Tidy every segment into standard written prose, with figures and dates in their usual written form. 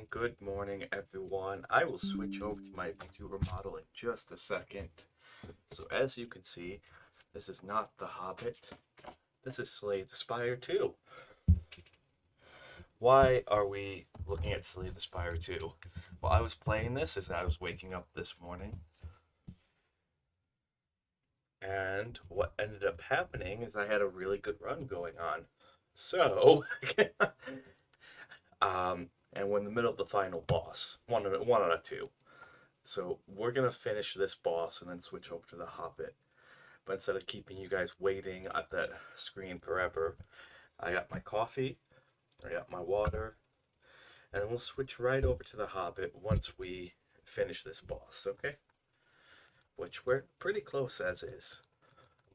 Good morning, everyone. I will switch over to my VTuber model in just a second. So, as you can see, this is not the Hobbit. This is Slay the Spire 2. Why are we looking at Slay the Spire 2? Well, I was playing this as I was waking up this morning, and what ended up happening is I had a really good run going on. So, and we're in the middle of the final boss, one out of two. So we're gonna finish this boss and then switch over to the Hobbit. But instead of keeping you guys waiting at that screen forever, I got my coffee, I got my water, and then we'll switch right over to the Hobbit once we finish this boss, okay? Which we're pretty close as is.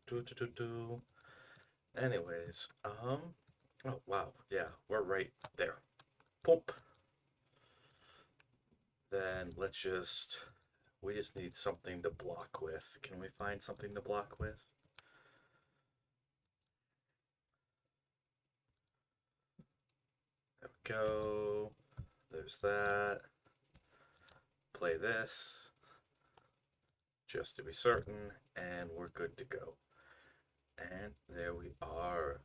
Do do do do. Anyways, oh wow, yeah, we're right there. Poop. Then we just need something to block with. Can we find something to block with? There we go. There's that. Play this, just to be certain, and we're good to go. And there we are.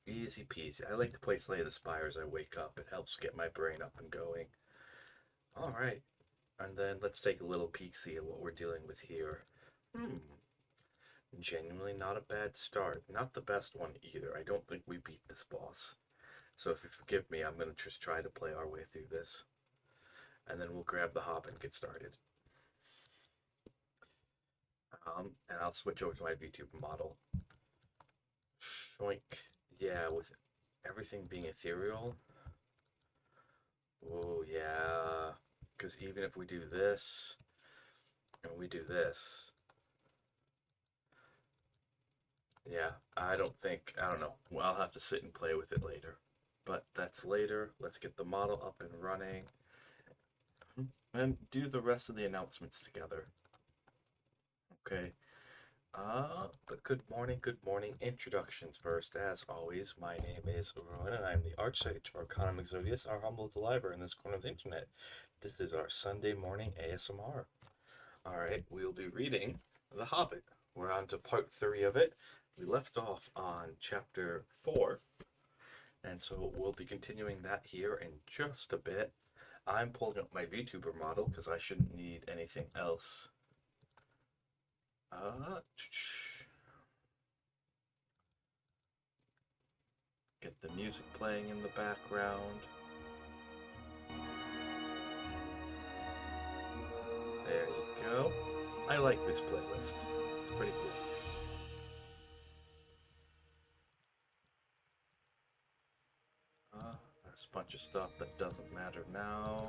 Easy peasy. I like to play Slay the Spire as I wake up. It helps get my brain up and going. Alright. And then let's take a little peek, see at what we're dealing with here. Genuinely not a bad start. Not the best one either. I don't think we beat this boss. So if you forgive me, I'm going to just try to play our way through this. And then we'll grab the hop and get started. And I'll switch over to my VTuber model. Shoink. Yeah, with everything being ethereal. Oh, yeah. Because even if we do this, and we do this, yeah, I don't know. Well, I'll have to sit and play with it later. But that's later. Let's get the model up and running. And do the rest of the announcements together. Okay. But good morning. Introductions first. As always, my name is Rowan, and I'm the Archsage of Arcanum Exodius, our humble deliver in this corner of the internet. This is our Sunday morning ASMR. Alright, we'll be reading The Hobbit. We're on to part 3 of it. We left off on chapter 4, and so we'll be continuing that here in just a bit. I'm pulling up my VTuber model because I shouldn't need anything else. Get the music playing in the background. There you go. I like this playlist. It's pretty cool. There's a bunch of stuff that doesn't matter now.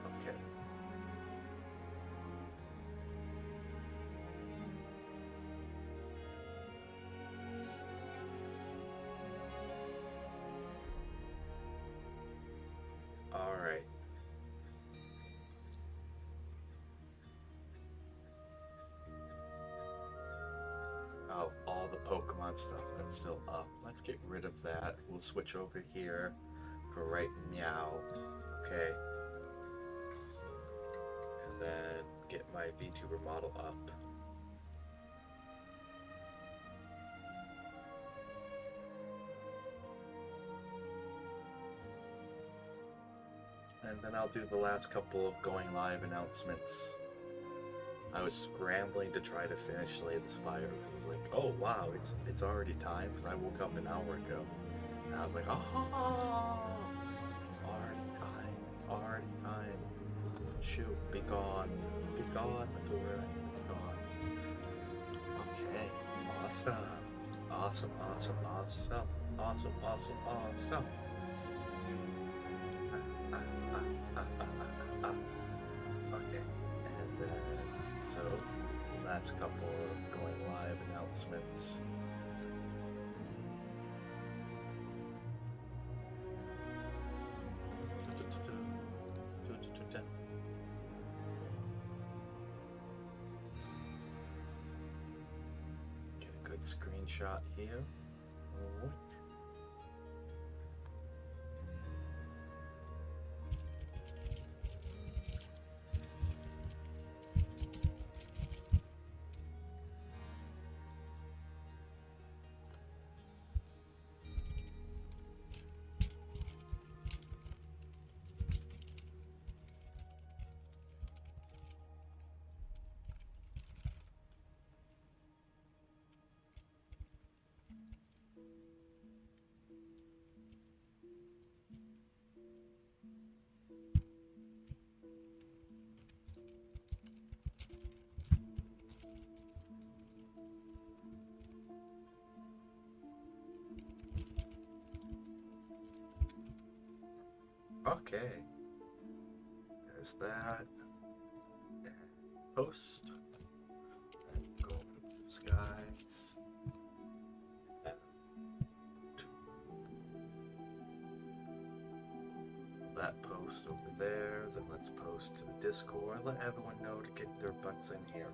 Okay. Alright. Oh, all the Pokemon stuff that's still up. Let's get rid of that. We'll switch over here for right meow. Okay. And then get my VTuber model up. And then I'll do the last couple of going live announcements. I was scrambling to try to finish Slay the Spire because I was like, oh wow, it's already time because I woke up an hour ago. And I was like, oh, it's already time. It's already time. Shoot, be gone. Be gone, Matura. Be gone. Okay, awesome. Awesome. Okay. announcements. Get a good screenshot here. Oh. Okay. There's that. And post. And go over to Blue Skies. And that post over there. Then let's post to the Discord. Let everyone know to get their butts in here.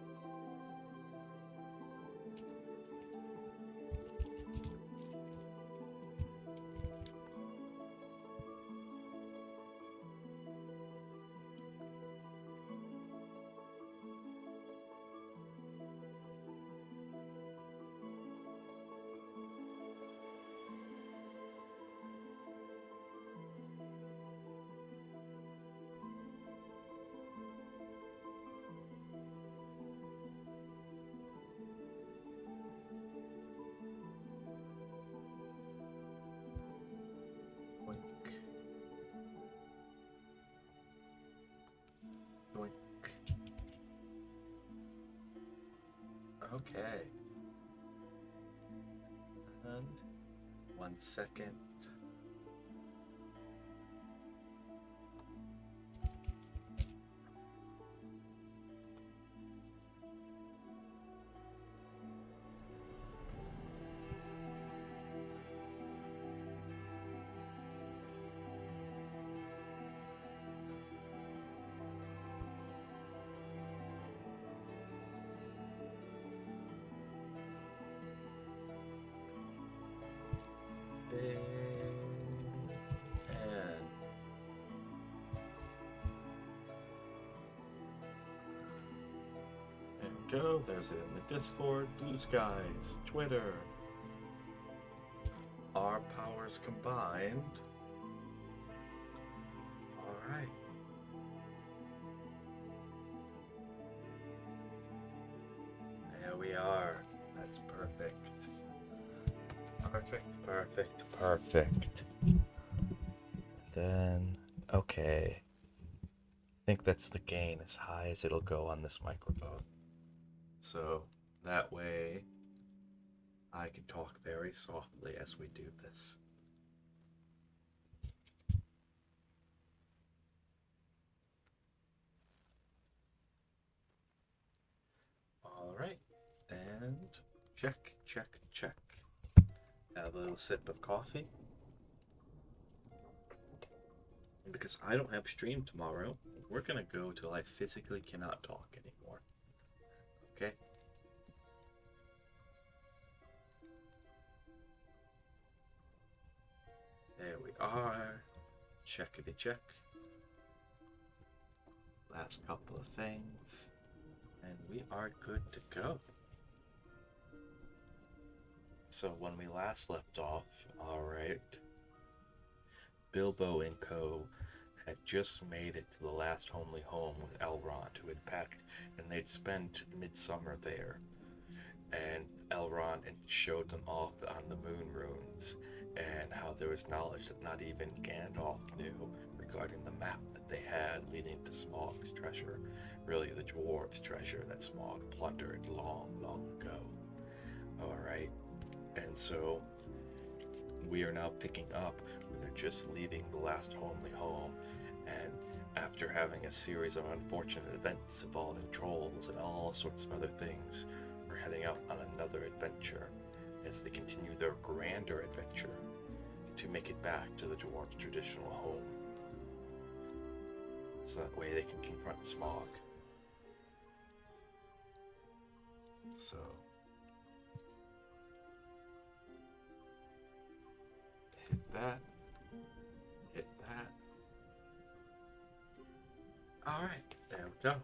Okay. And 1 second. And there we go. There's it in the Discord, Blue Skies, Twitter. Our powers combined. All right. There we are. That's perfect. Perfect, perfect, perfect. And then, okay. I think that's the gain as high as it'll go on this microphone. So that way I can talk very softly as we do this. All right. And check, check, check. Have a little sip of coffee. And because I don't have stream tomorrow, we're gonna go till I physically cannot talk anymore. Okay? There we are. Checkity check. Last couple of things. And we are good to go. So when we last left off, alright, Bilbo and co. had just made it to the last homely home with Elrond, who had packed, and they'd spent midsummer there. And Elrond showed them off on the moon runes, and how there was knowledge that not even Gandalf knew regarding the map that they had leading to Smaug's treasure, really the dwarves' treasure that Smaug plundered long, long ago. Alright, and so we are now picking up where they're just leaving the last homely home, and after having a series of unfortunate events involving trolls and all sorts of other things, we're heading out on another adventure as they continue their grander adventure to make it back to the dwarves' traditional home. So that way they can confront Smog. So hit that. Hit that. Alright, there we go.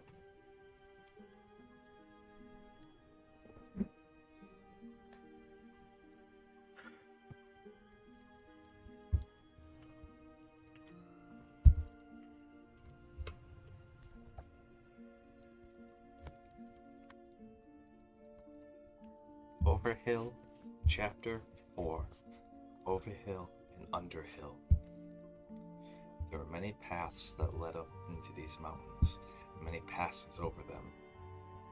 Overhill, Chapter 4. Overhill and Underhill. There were many paths that led up into these mountains, and many passes over them,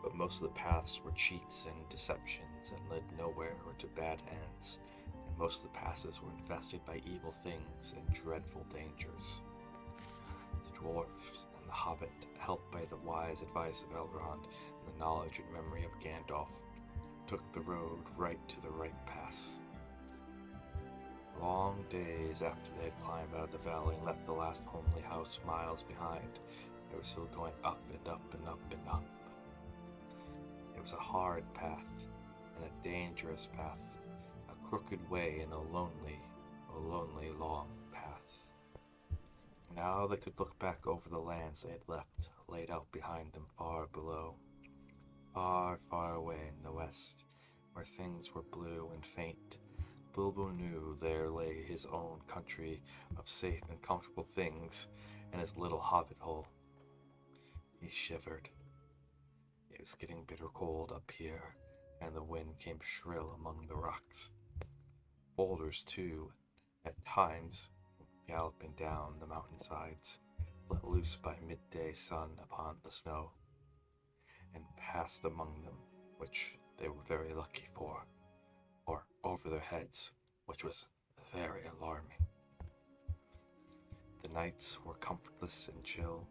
but most of the paths were cheats and deceptions and led nowhere or to bad ends, and most of the passes were infested by evil things and dreadful dangers. The dwarfs and the hobbit, helped by the wise advice of Elrond and the knowledge and memory of Gandalf, took the road right to the right pass. Long days after they had climbed out of the valley and left the last homely house miles behind, they were still going up and up and up and up. It was a hard path, and a dangerous path, a crooked way and a lonely long path. Now they could look back over the lands they had left, laid out behind them far below. Far, far away in the west, where things were blue and faint, Bilbo knew there lay his own country of safe and comfortable things and his little hobbit hole. He shivered. It was getting bitter cold up here, and the wind came shrill among the rocks. Boulders, too, at times, galloping down the mountainsides, let loose by midday sun upon the snow, and passed among them, which they were very lucky for, or over their heads, which was very alarming. The nights were comfortless and chill,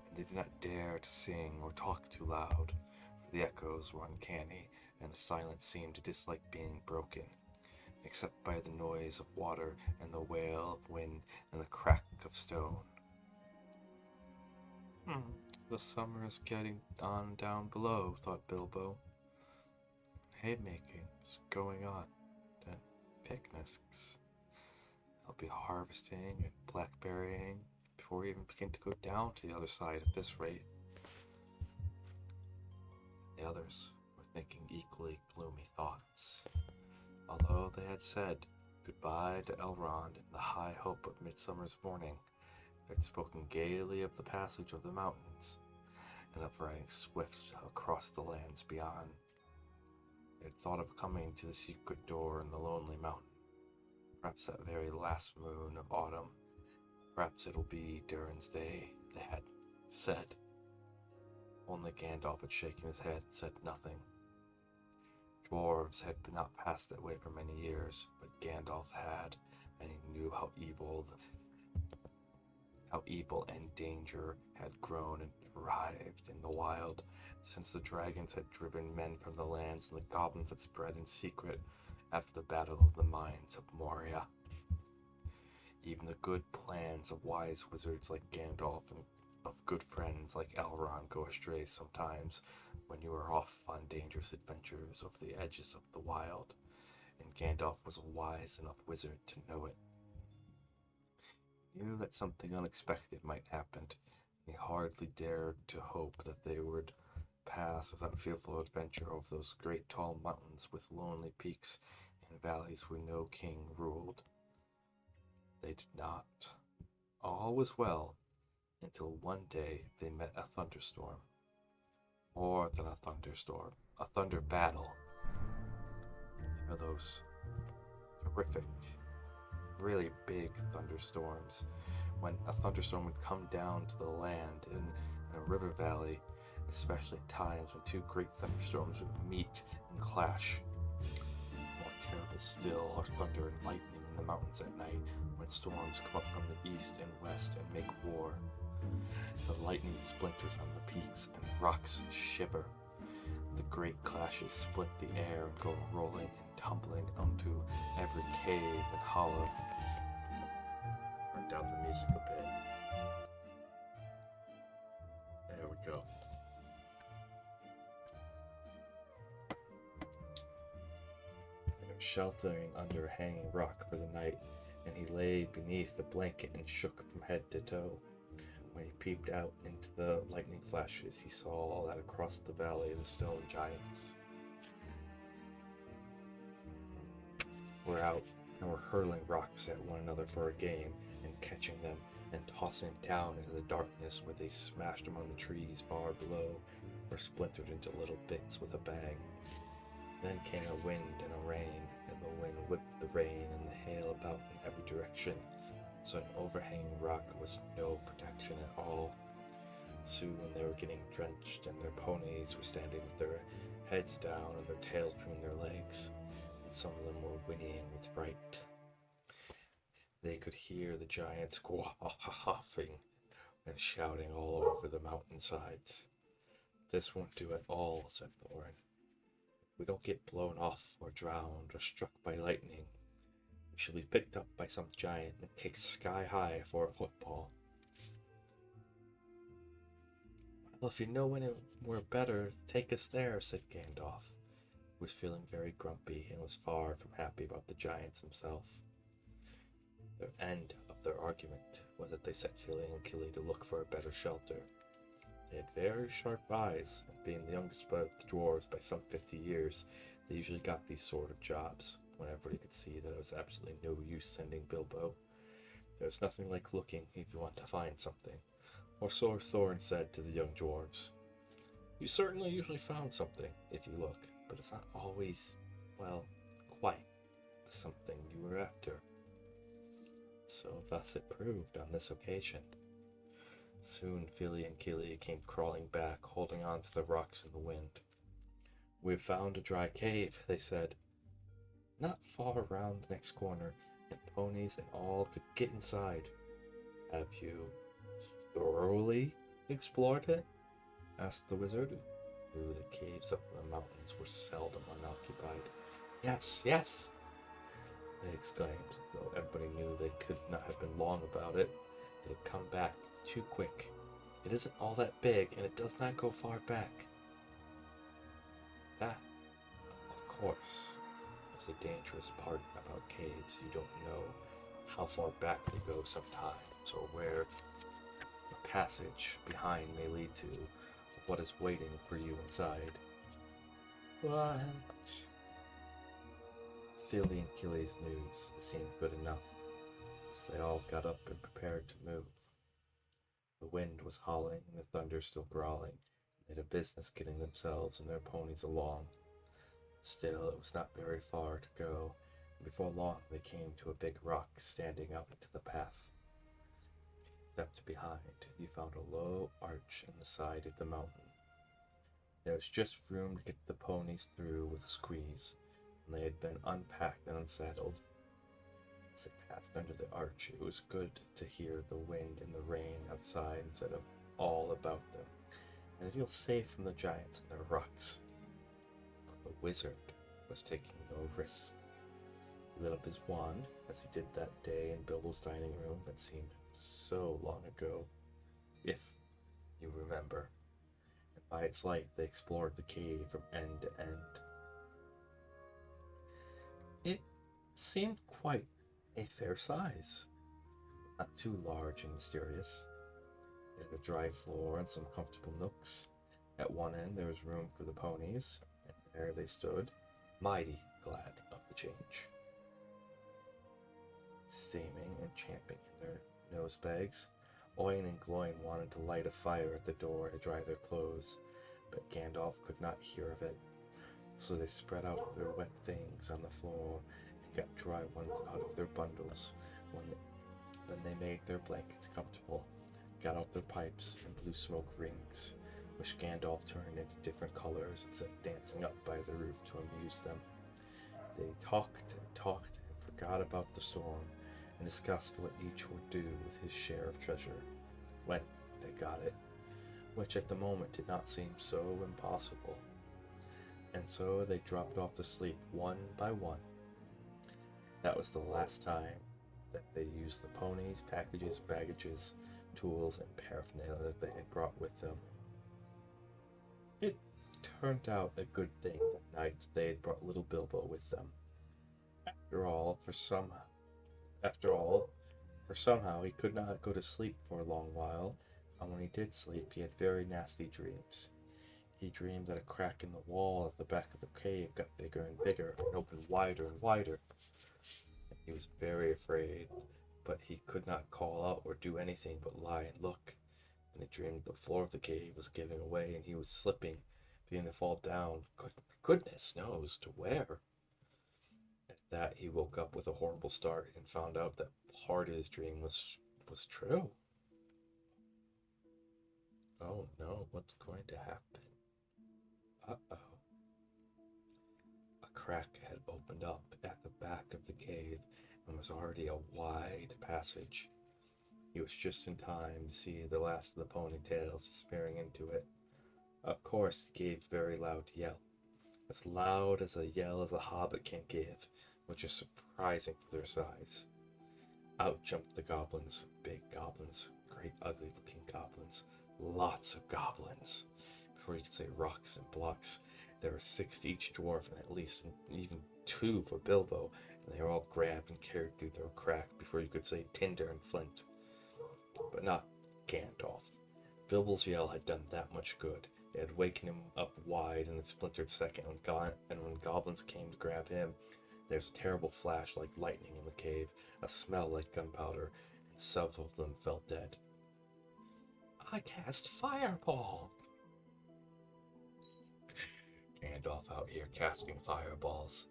and they did not dare to sing or talk too loud, for the echoes were uncanny, and the silence seemed to dislike being broken, except by the noise of water and the wail of wind and the crack of stone. The summer is getting on down below, thought Bilbo. Haymaking's going on, and picnics. They'll be harvesting and blackberrying before we even begin to go down to the other side at this rate. The others were thinking equally gloomy thoughts. Although they had said goodbye to Elrond in the high hope of midsummer's morning, they had spoken gaily of the passage of the mountains, and of riding swift across the lands beyond. They had thought of coming to the secret door in the lonely mountain, perhaps that very last moon of autumn. Perhaps it'll be Durin's Day, they had said. Only Gandalf had shaken his head and said nothing. Dwarves had not passed that way for many years, but Gandalf had, and he knew how evil and danger had grown and thrived in the wild, since the dragons had driven men from the lands and the goblins had spread in secret after the Battle of the Mines of Moria. Even the good plans of wise wizards like Gandalf and of good friends like Elrond go astray sometimes when you are off on dangerous adventures over the edges of the wild, and Gandalf was a wise enough wizard to know it. He knew that something unexpected might happen, and he hardly dared to hope that they would pass without fearful adventure over those great tall mountains with lonely peaks and valleys where no king ruled. They did not. All was well, until one day they met a thunderstorm. More than a thunderstorm, a thunder battle. You know, those horrific, really big thunderstorms, when a thunderstorm would come down to the land in a river valley, especially at times when two great thunderstorms would meet and clash. More terrible still are thunder and lightning in the mountains at night, when storms come up from the east and west and make war. The lightning splinters on the peaks and rocks shiver. The great clashes split the air and go rolling and tumbling onto every cave and hollow. Turn down the music a bit. There we go. They were sheltering under a hanging rock for the night, and he lay beneath the blanket and shook from head to toe. When he peeped out into the lightning flashes, he saw that across the valley the stone giants were out and were hurling rocks at one another for a game, and catching them and tossing them down into the darkness, where they smashed among the trees far below, or splintered into little bits with a bang. Then came a wind and a rain, and the wind whipped the rain and the hail about in every direction, so an overhanging rock was no protection at all. Soon they were getting drenched, and their ponies were standing with their heads down and their tails between their legs, and some of them were whinnying with fright. They could hear the giants quaffing and shouting all over the mountainsides. "This won't do at all," said Thorin. "If we don't get blown off or drowned or struck by lightning, we shall be picked up by some giant and kicked sky high for a football." "Well, if you know anywhere better, take us there," said Gandalf, who was feeling very grumpy and was far from happy about the giants himself. The end of their argument was that they set Fili and Kili to look for a better shelter. They had very sharp eyes, and being the youngest of the dwarves by some 50 years, they usually got these sort of jobs, whenever they could see that it was absolutely no use sending Bilbo. There's nothing like looking if you want to find something, or so Thorin said to the young dwarves. You certainly usually found something, if you look, but it's not always, well, quite the something you were after. So thus it proved on this occasion. Soon Fili and Kili came crawling back, holding on to the rocks in the wind. "We've found a dry cave," they said. "Not far around the next corner, and ponies and all could get inside." "Have you thoroughly explored it?" asked the wizard, who the caves up in the mountains were seldom unoccupied. "Yes, yes!" they exclaimed, though everybody knew they could not have been long about it. They had come back too quick. "It isn't all that big, and it does not go far back." That, of course, is the dangerous part about caves. You don't know how far back they go sometimes, or where the passage behind may lead to, or what is waiting for you inside. But Fili and Kili's news seemed good enough, as they all got up and prepared to move. The wind was howling and the thunder still growling, and they had a business getting themselves and their ponies along. Still, it was not very far to go, and before long they came to a big rock standing out into the path. If you stepped behind, you found a low arch in the side of the mountain. There was just room to get the ponies through with a squeeze, and they had been unpacked and unsaddled. As they passed under the arch, it was good to hear the wind and the rain outside instead of all about them, and to feel safe from the giants and their rocks. But the wizard was taking no risks. He lit up his wand, as he did that day in Bilbo's dining room that seemed so long ago, if you remember, and by its light they explored the cave from end to end. It seemed quite a fair size, not too large and mysterious. It had a dry floor and some comfortable nooks. At one end there was room for the ponies, and there they stood, mighty glad of the change. Steaming and champing in their nose bags, Oin and Gloin wanted to light a fire at the door to dry their clothes, but Gandalf could not hear of it, so they spread out their wet things on the floor and got dry ones out of their bundles. Then they made their blankets comfortable, got out their pipes and blew smoke rings, which Gandalf turned into different colors and set dancing up by the roof to amuse them. They talked and talked and forgot about the storm, and discussed what each would do with his share of treasure, when they got it, which at the moment did not seem so impossible. And so they dropped off to sleep one by one. That was the last time that they used the ponies, packages, baggages, tools, and paraphernalia that they had brought with them. It turned out a good thing that night they had brought little Bilbo with them. After all, for somehow he could not go to sleep for a long while, and when he did sleep, he had very nasty dreams. He dreamed that a crack in the wall at the back of the cave got bigger and bigger and opened wider and wider. He was very afraid, but he could not call out or do anything but lie and look. And he dreamed the floor of the cave was giving away and he was slipping, beginning to fall down. Goodness knows to where. At that, he woke up with a horrible start and found out that part of his dream was true. Oh no, what's going to happen? Uh-oh. A crack had opened up at the back of the cave and was already a wide passage. He was just in time to see the last of the ponytails disappearing into it. Of course, he gave a very loud yell. As loud as a yell as a hobbit can give, which is surprising for their size. Out jumped the goblins, big goblins, great ugly looking goblins, lots of goblins. Before you could say rocks and blocks, there were 6 to each dwarf and at least even 2 for Bilbo, and they were all grabbed and carried through their crack before you could say tinder and flint. But not Gandalf. Bilbo's yell had done that much good. It had wakened him up wide in a splintered second, and when goblins came to grab him, there was a terrible flash like lightning in the cave, a smell like gunpowder, and several of them fell dead. I cast Fireball! Gandalf out here casting fireballs.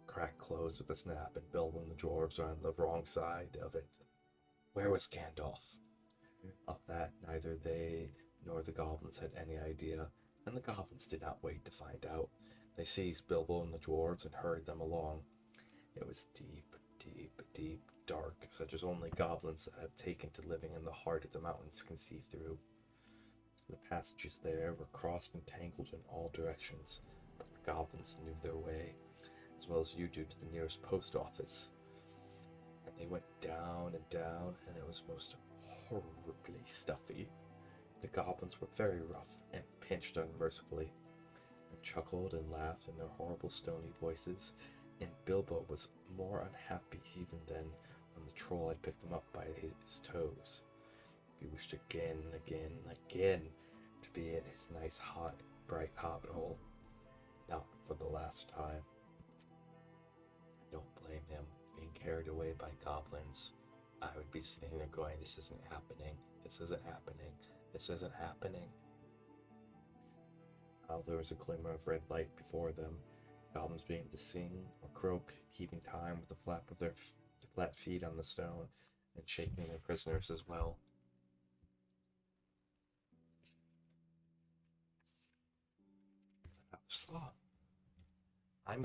The crack closed with a snap, and Bilbo and the dwarves were on the wrong side of it. Where was Gandalf? Of that, neither they nor the goblins had any idea, and the goblins did not wait to find out. They seized Bilbo and the dwarves and hurried them along. It was deep, deep, deep dark, such as only goblins that have taken to living in the heart of the mountains can see through. The passages there were crossed and tangled in all directions, but the goblins knew their way, as well as you do, to the nearest post office. And they went down and down, and it was most horribly stuffy. The goblins were very rough and pinched unmercifully, and chuckled and laughed in their horrible stony voices, and Bilbo was more unhappy even than when the troll had picked him up by his toes. He wished again and again and again to be in his nice, hot, bright hobbit hole. Not for the last time. I don't blame him, being carried away by goblins. I would be sitting there going, this isn't happening, this isn't happening, this isn't happening. Now there was a glimmer of red light before them, goblins beginning to sing or croak, keeping time with the flap of their flat feet on the stone, and shaking their prisoners as well. So, I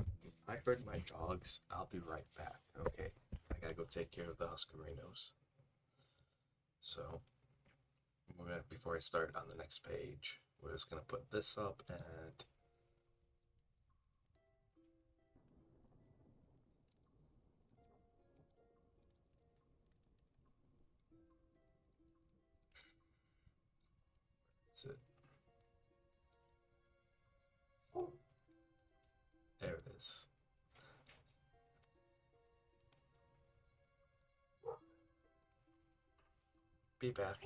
heard my dogs. I'll be right back. Okay, I gotta go take care of the Huskerinos. So, before I start on the next page, we're just gonna put this up and that's it. There it is. Be back.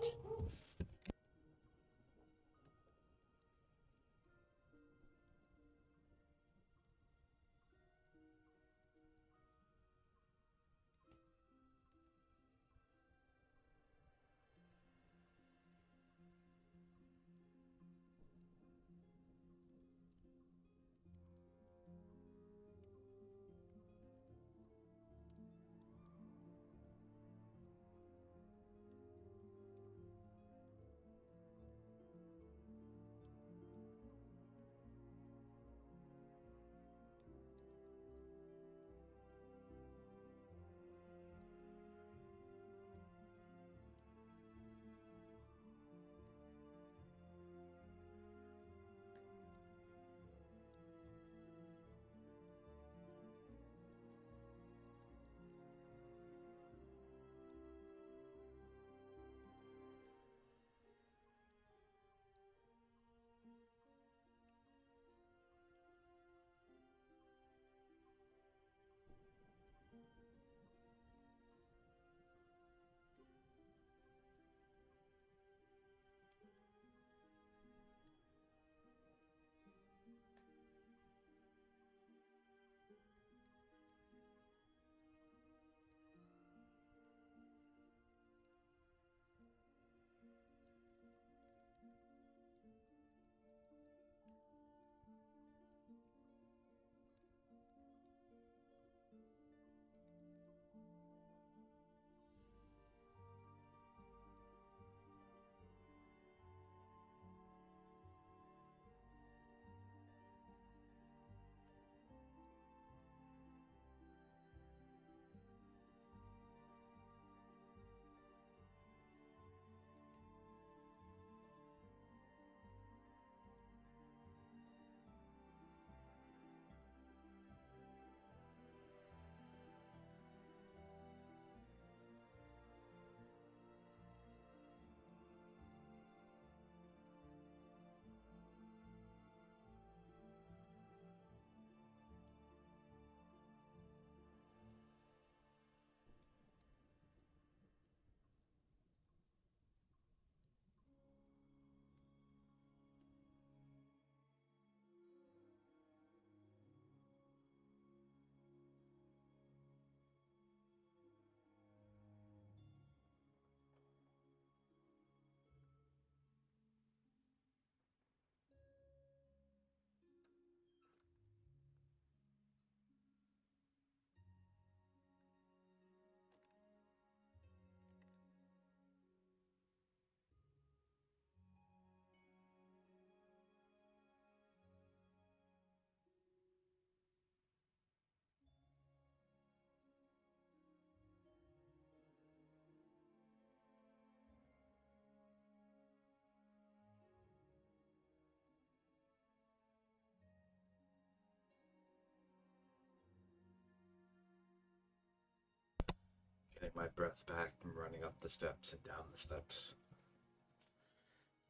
Getting my breath back from running up the steps and down the steps.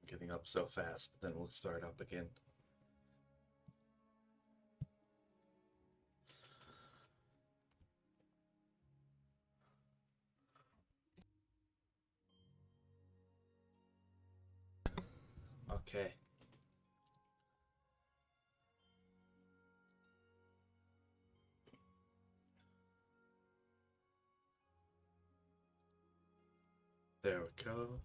Getting up so fast, then we'll start up again. Okay. There we go.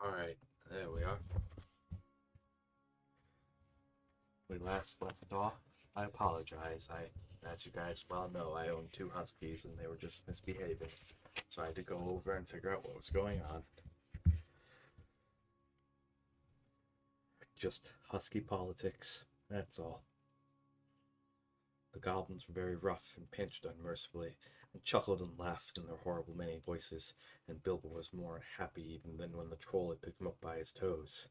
Alright, there we are. We last left off. I apologize. As you guys well know, I own 2 huskies and they were just misbehaving. So I had to go over and figure out what was going on. Just husky politics, that's all. The goblins were very rough and pinched unmercifully, and chuckled and laughed in their horrible many voices, and Bilbo was more unhappy even than when the troll had picked him up by his toes.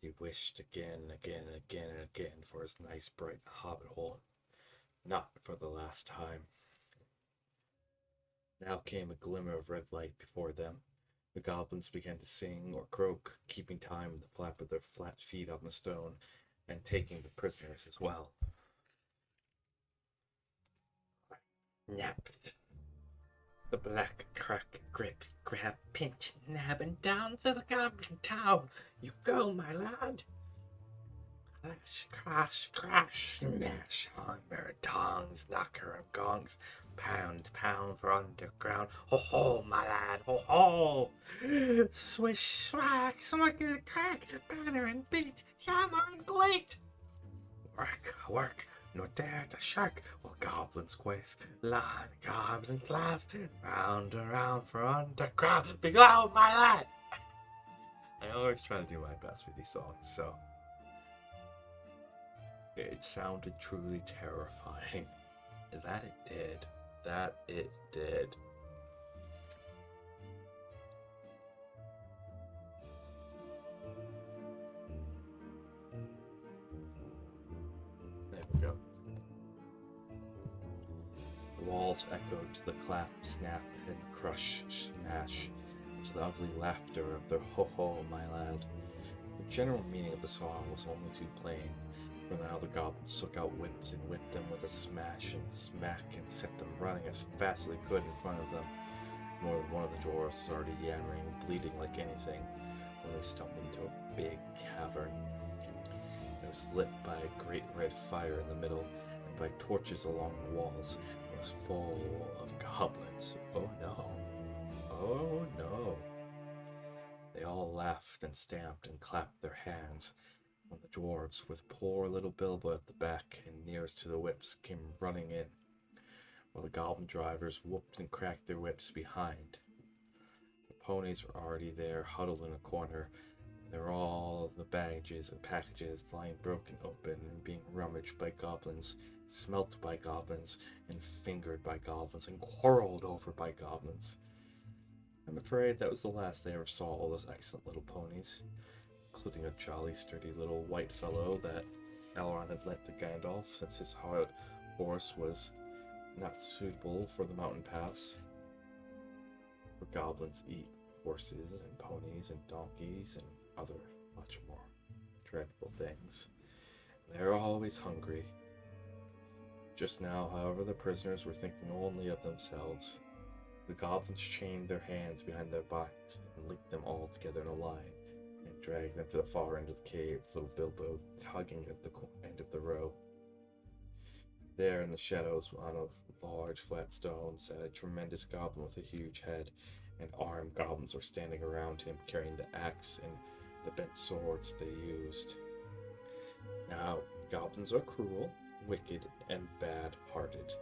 He wished again and again and again and again for his nice bright hobbit hole. Not for the last time. Now came a glimmer of red light before them. The goblins began to sing or croak, keeping time with the flap of their flat feet on the stone, and taking the prisoners as well. Nap. The black crack, grip, grab, pinch, nab, and down to the goblin town you go, my lad. Clash, crash, crash, smash, hammer, tongs, knocker, and gongs, pound, pound for underground. Ho ho, my lad, ho ho! Swish, swag, smack and crack, batter and beat, hammer and blade. Work, work, no dare to shirk, while goblins quaff, line, goblins laugh, round and round for underground. Below, my lad! I always try to do my best with these songs, so it sounded truly terrifying. That it did. That it did. There we go. The walls echoed to the clap, snap, and crush, smash, and to the ugly laughter of their ho-ho, my lad. The general meaning of the song was only too plain. For now the goblins took out whips and whipped them with a smash and smack and set them running as fast as they could in front of them. More than one of the dwarves was already yammering and bleeding like anything when they stumbled into a big cavern. It was lit by a great red fire in the middle and by torches along the walls. It was full of goblins. Oh no. Oh no. They all laughed and stamped and clapped their hands when the dwarves, with poor little Bilbo at the back and nearest to the whips, came running in, while the goblin drivers whooped and cracked their whips behind. The ponies were already there, huddled in a corner, and there were all the baggages and packages lying broken open and being rummaged by goblins, smelt by goblins, and fingered by goblins, and quarreled over by goblins. I'm afraid that was the last they ever saw all those excellent little ponies, including a jolly, sturdy little white fellow that Elrond had lent to Gandalf since his horse was not suitable for the mountain pass. For goblins eat horses and ponies and donkeys and other much more dreadful things. They're always hungry. Just now, however, the prisoners were thinking only of themselves. The goblins chained their hands behind their backs and linked them all together in a line, and dragged them to the far end of the cave, little Bilbo tugging at the end of the row. There in the shadows on a large flat stone sat a tremendous goblin with a huge head, and armed goblins were standing around him carrying the axe and the bent swords they used. Now, goblins are cruel, wicked, and bad-hearted.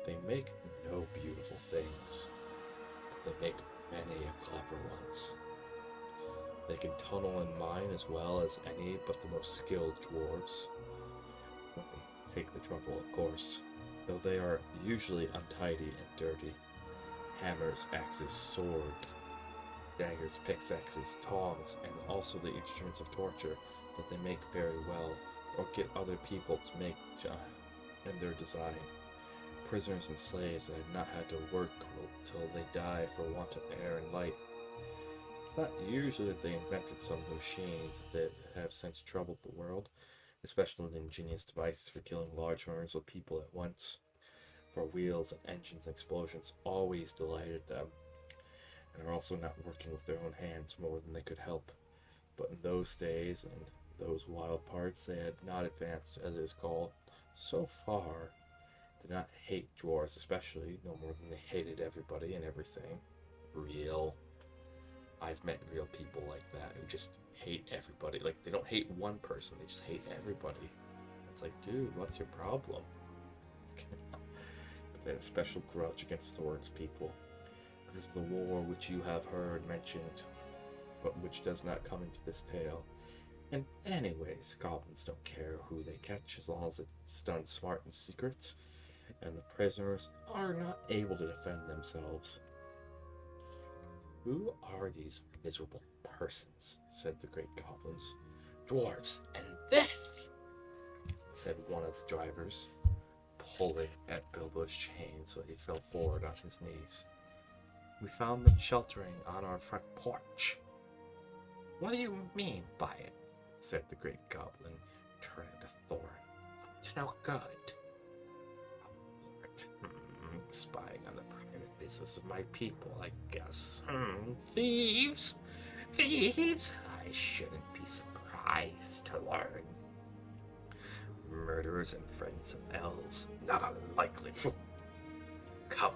They make no beautiful things, but they make many clever ones. They can tunnel and mine as well as any but the most skilled dwarves. When they take the trouble, of course, though they are usually untidy and dirty. Hammers, axes, swords, daggers, pickaxes, tongs, and also the instruments of torture that they make very well, or get other people to make in their design. Prisoners and slaves that have not had to work till they die for want of air and light. It's not usually that they invented some machines that have since troubled the world, especially the ingenious devices for killing large numbers of people at once. For wheels and engines and explosions always delighted them, and are also not working with their own hands more than they could help. But in those days and those wild parts, they had not advanced, as it is called, so far. Did not hate dwarves especially, no more than they hated everybody and everything. Real. I've met real people like that who just hate everybody. Like, they don't hate one person, they just hate everybody. It's like, dude, what's your problem? But they had a special grudge against Thorin's people, because of the war which you have heard mentioned, but which does not come into this tale. And anyways, goblins don't care who they catch as long as it's done smart and secret, and the prisoners are not able to defend themselves. Who are these miserable persons? Said the great goblins. Dwarves, and this, said one of the drivers, pulling at Bilbo's chain so he fell forward on his knees. We found them sheltering on our front porch. What do you mean by it? Said the great goblin, turning to Thorin. Up to no good. Spying on the private business of my people, I guess. Thieves! Thieves! I shouldn't be surprised to learn. Murderers and friends of elves. Not unlikely. Come,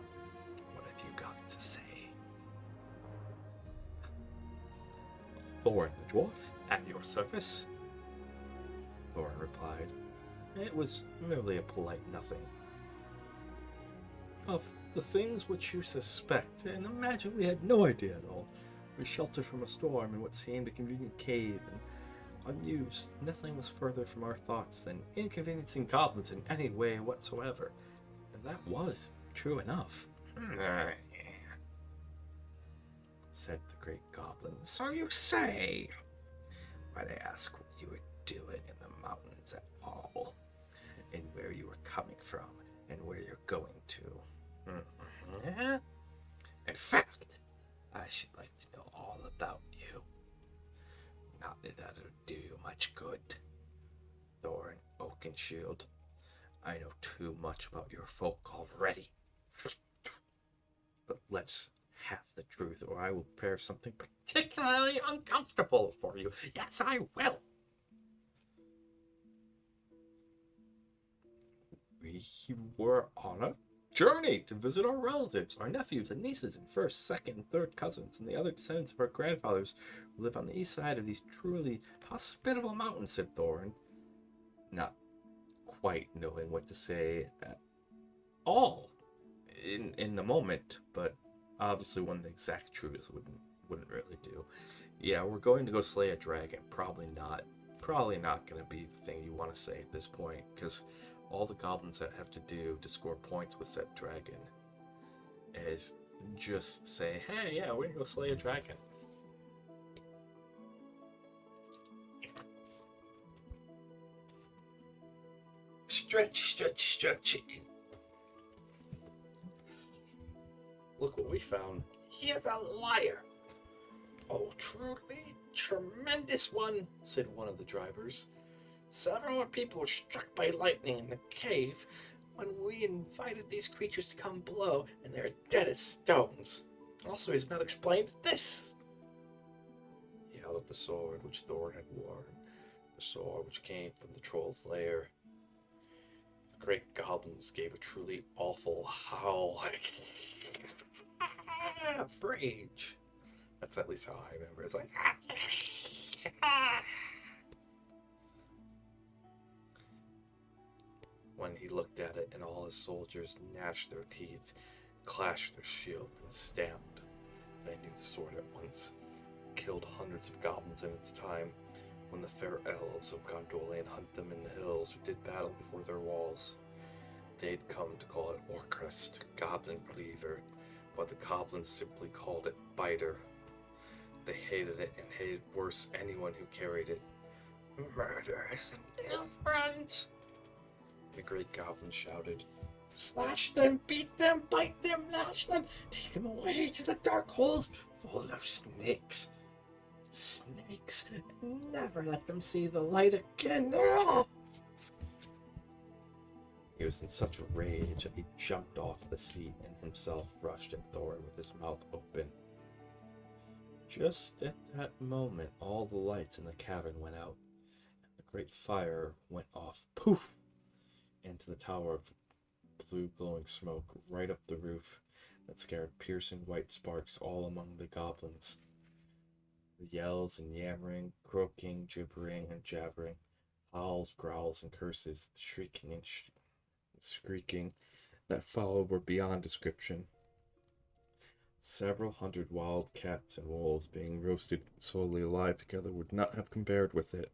what have you got to say? Thorin the dwarf, at your service. Thorin replied. It was merely a polite nothing. Of the things which you suspect, and imagine we had no idea at all. We sheltered from a storm in what seemed a convenient cave, and unused. Nothing was further from our thoughts than inconveniencing goblins in any way whatsoever. And that was true enough. Said the great goblin. So you say? Might I ask what you were doing in the mountains at all? And where you were coming from, and where you're going to? In fact, I should like to know all about you. Not that it'll do you much good, Thorin Oakenshield. I know too much about your folk already. But let's have the truth, or I will prepare something particularly uncomfortable for you. Yes, I will. We were on a journey to visit our relatives, our nephews and nieces, and first, second, and third cousins, and the other descendants of our grandfathers who live on the east side of these truly hospitable mountains, said Thorin, not quite knowing what to say at all in the moment, but obviously when the exact truth wouldn't really do. Yeah, we're going to go slay a dragon. Probably not going to be the thing you want to say at this point, because all the goblins that have to do to score points with said dragon is just say, hey, yeah, we're gonna go slay a dragon. Stretch. Look what we found. He is a liar. Oh, truly tremendous one, said one of the drivers. Several more people were struck by lightning in the cave when we invited these creatures to come below, and they're dead as stones. Also, he's not explained this. He held up the sword which Thorin had worn, the sword which came from the troll's lair. The great goblins gave a truly awful howl of rage. That's at least how I remember. It's like when he looked at it, and all his soldiers gnashed their teeth, clashed their shields, and stamped. They knew the sword at once. Killed hundreds of goblins in its time, when the fair elves of Gondolin hunt them in the hills who did battle before their walls. They'd come to call it Orcrist, Goblin Cleaver, but the goblins simply called it Biter. They hated it and hated worse anyone who carried it. Murderers and ill friends, the great goblin shouted. Slash them, beat them, bite them, lash them, take them away to the dark holes full of snakes. Snakes, never let them see the light again. He was in such a rage that he jumped off the seat and himself rushed at Thorin with his mouth open. Just at that moment, all the lights in the cavern went out, and the great fire went off, poof, into the tower of blue glowing smoke right up the roof that scared piercing white sparks all among the goblins. The yells and yammering, croaking, gibbering and jabbering, howls, growls, and curses, shrieking and squeaking that followed were beyond description. Several hundred wild cats and wolves being roasted slowly alive together would not have compared with it.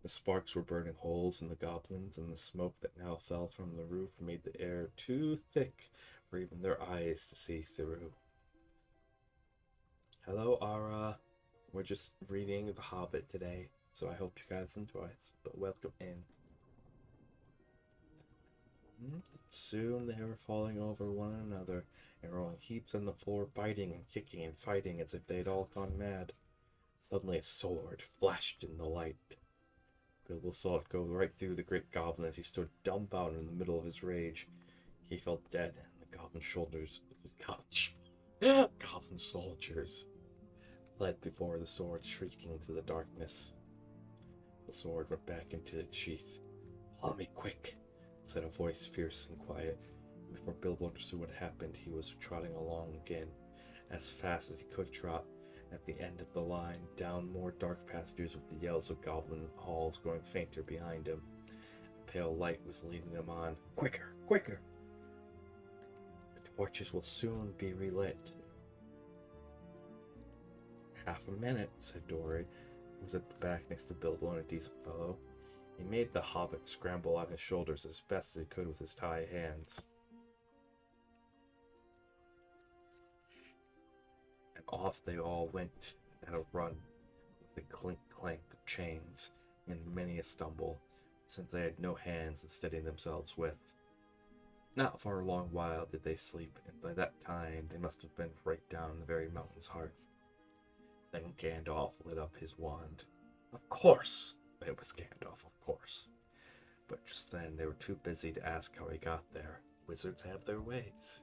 The sparks were burning holes in the goblins, and the smoke that now fell from the roof made the air too thick for even their eyes to see through. Hello, Ara. We're just reading The Hobbit today, so I hope you guys enjoy it, but welcome in. Soon they were falling over one another and rolling heaps on the floor, biting and kicking and fighting as if they'd all gone mad. Suddenly a sword flashed in the light. Bilbo saw it go right through the great goblin as he stood dumbfounded in the middle of his rage. He fell dead, and the goblin soldiers fled before the sword, shrieking into the darkness. The sword went back into its sheath. "Follow me quick," said a voice, fierce and quiet. Before Bilbo understood what happened, he was trotting along again, as fast as he could trot. At the end of the line, down more dark passages with the yells of goblin halls growing fainter behind him. A pale light was leading them on. Quicker, quicker! The torches will soon be relit. "Half a minute," said Dory, who was at the back next to Bilbo and a decent fellow. He made the hobbit scramble on his shoulders as best as he could with his tied hands. And off they all went at a run, with the clink-clank of chains, and many a stumble, since they had no hands to steady themselves with. Not for a long while did they sleep, and by that time they must have been right down in the very mountain's heart. Then Gandalf lit up his wand. Of course! It was Gandalf, of course. But just then they were too busy to ask how he got there. Wizards have their ways.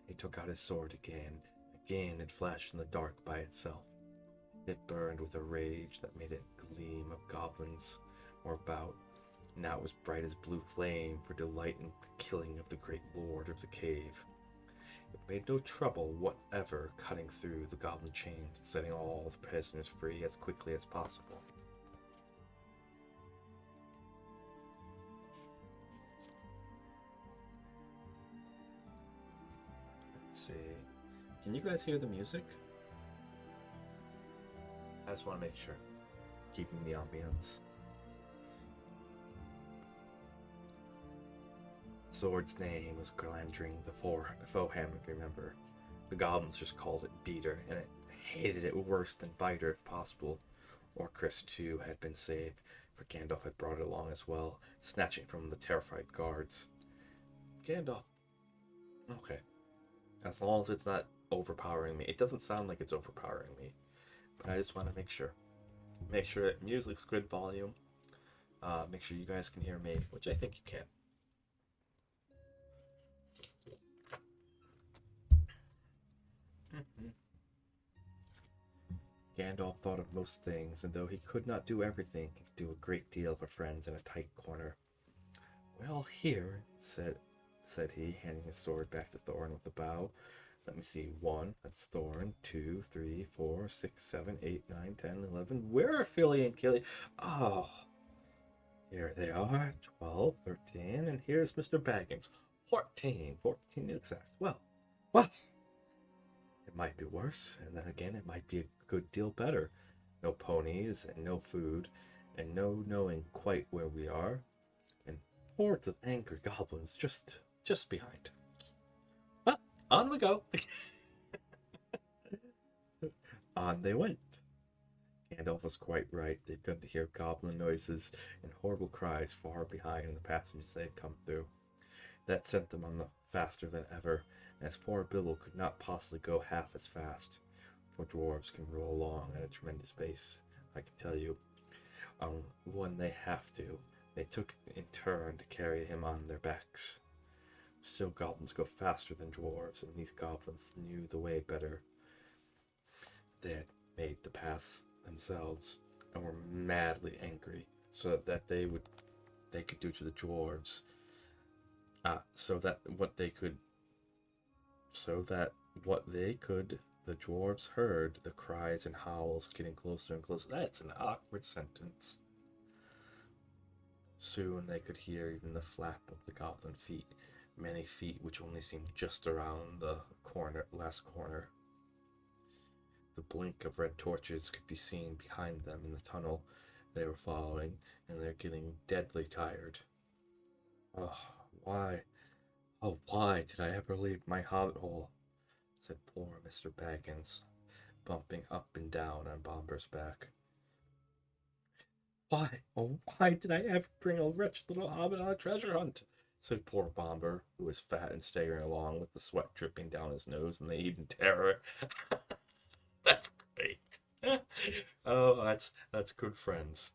He took out his sword again. Again it flashed in the dark by itself. It burned with a rage that made it gleam of goblins or about. Now it was bright as blue flame for delight in the killing of the great lord of the cave. It made no trouble whatever cutting through the goblin chains and setting all the prisoners free as quickly as possible. Let's see. Can you guys hear the music? I just want to make sure. Keeping the ambience. The sword's name was Glandring the Foham, if you remember. The goblins just called it Beater, and it hated it worse than Biter if possible. Orcrist, too, had been saved, for Gandalf had brought it along as well, snatching from the terrified guards. Gandalf. Okay. As long as it's not overpowering me. It doesn't sound like it's overpowering me. But I just want to make sure. Make sure that music's good volume. Make sure you guys can hear me, which I think you can. Gandalf thought of most things, and though he could not do everything, he could do a great deal for friends in a tight corner. Well, here, said he, handing his sword back to Thorin with a bow. Let me see. 1, that's Thorin. 2, 3, 4, 6, 7, 8, 9, 10, 11. Where are Philly and Killy? Oh, here they are. 12, 13, and here's Mr. Baggins. 14 exact. Well, it might be worse, and then again, it might be a good deal better. No ponies and no food, and no knowing quite where we are, and hordes of angry goblins just behind. Well, on we go. On they went. Gandalf was quite right. They'd begun to hear goblin noises and horrible cries far behind in the passages they had come through. That sent them on the faster than ever, and as poor Bilbo could not possibly go half as fast, for dwarves can roll along at a tremendous pace, I can tell you. When they have to, they took in turn to carry him on their backs. Still, goblins go faster than dwarves, and these goblins knew the way better. They had made the paths themselves, and were madly angry, so that they could do to the dwarves, the dwarves heard the cries and howls getting closer and closer. That's an awkward sentence. Soon they could hear even the flap of the goblin feet, many feet which only seemed just around the last corner. The blink of red torches could be seen behind them in the tunnel they were following, and they're getting deadly tired. Oh, why did I ever leave my hobbit hole? Said poor Mr. Baggins, bumping up and down on Bomber's back. Why did I ever bring a wretched little hobbit on a treasure hunt? Said poor Bomber, who was fat and staggering along with the sweat dripping down his nose and the heat and terror. That's great. Oh, that's good friends.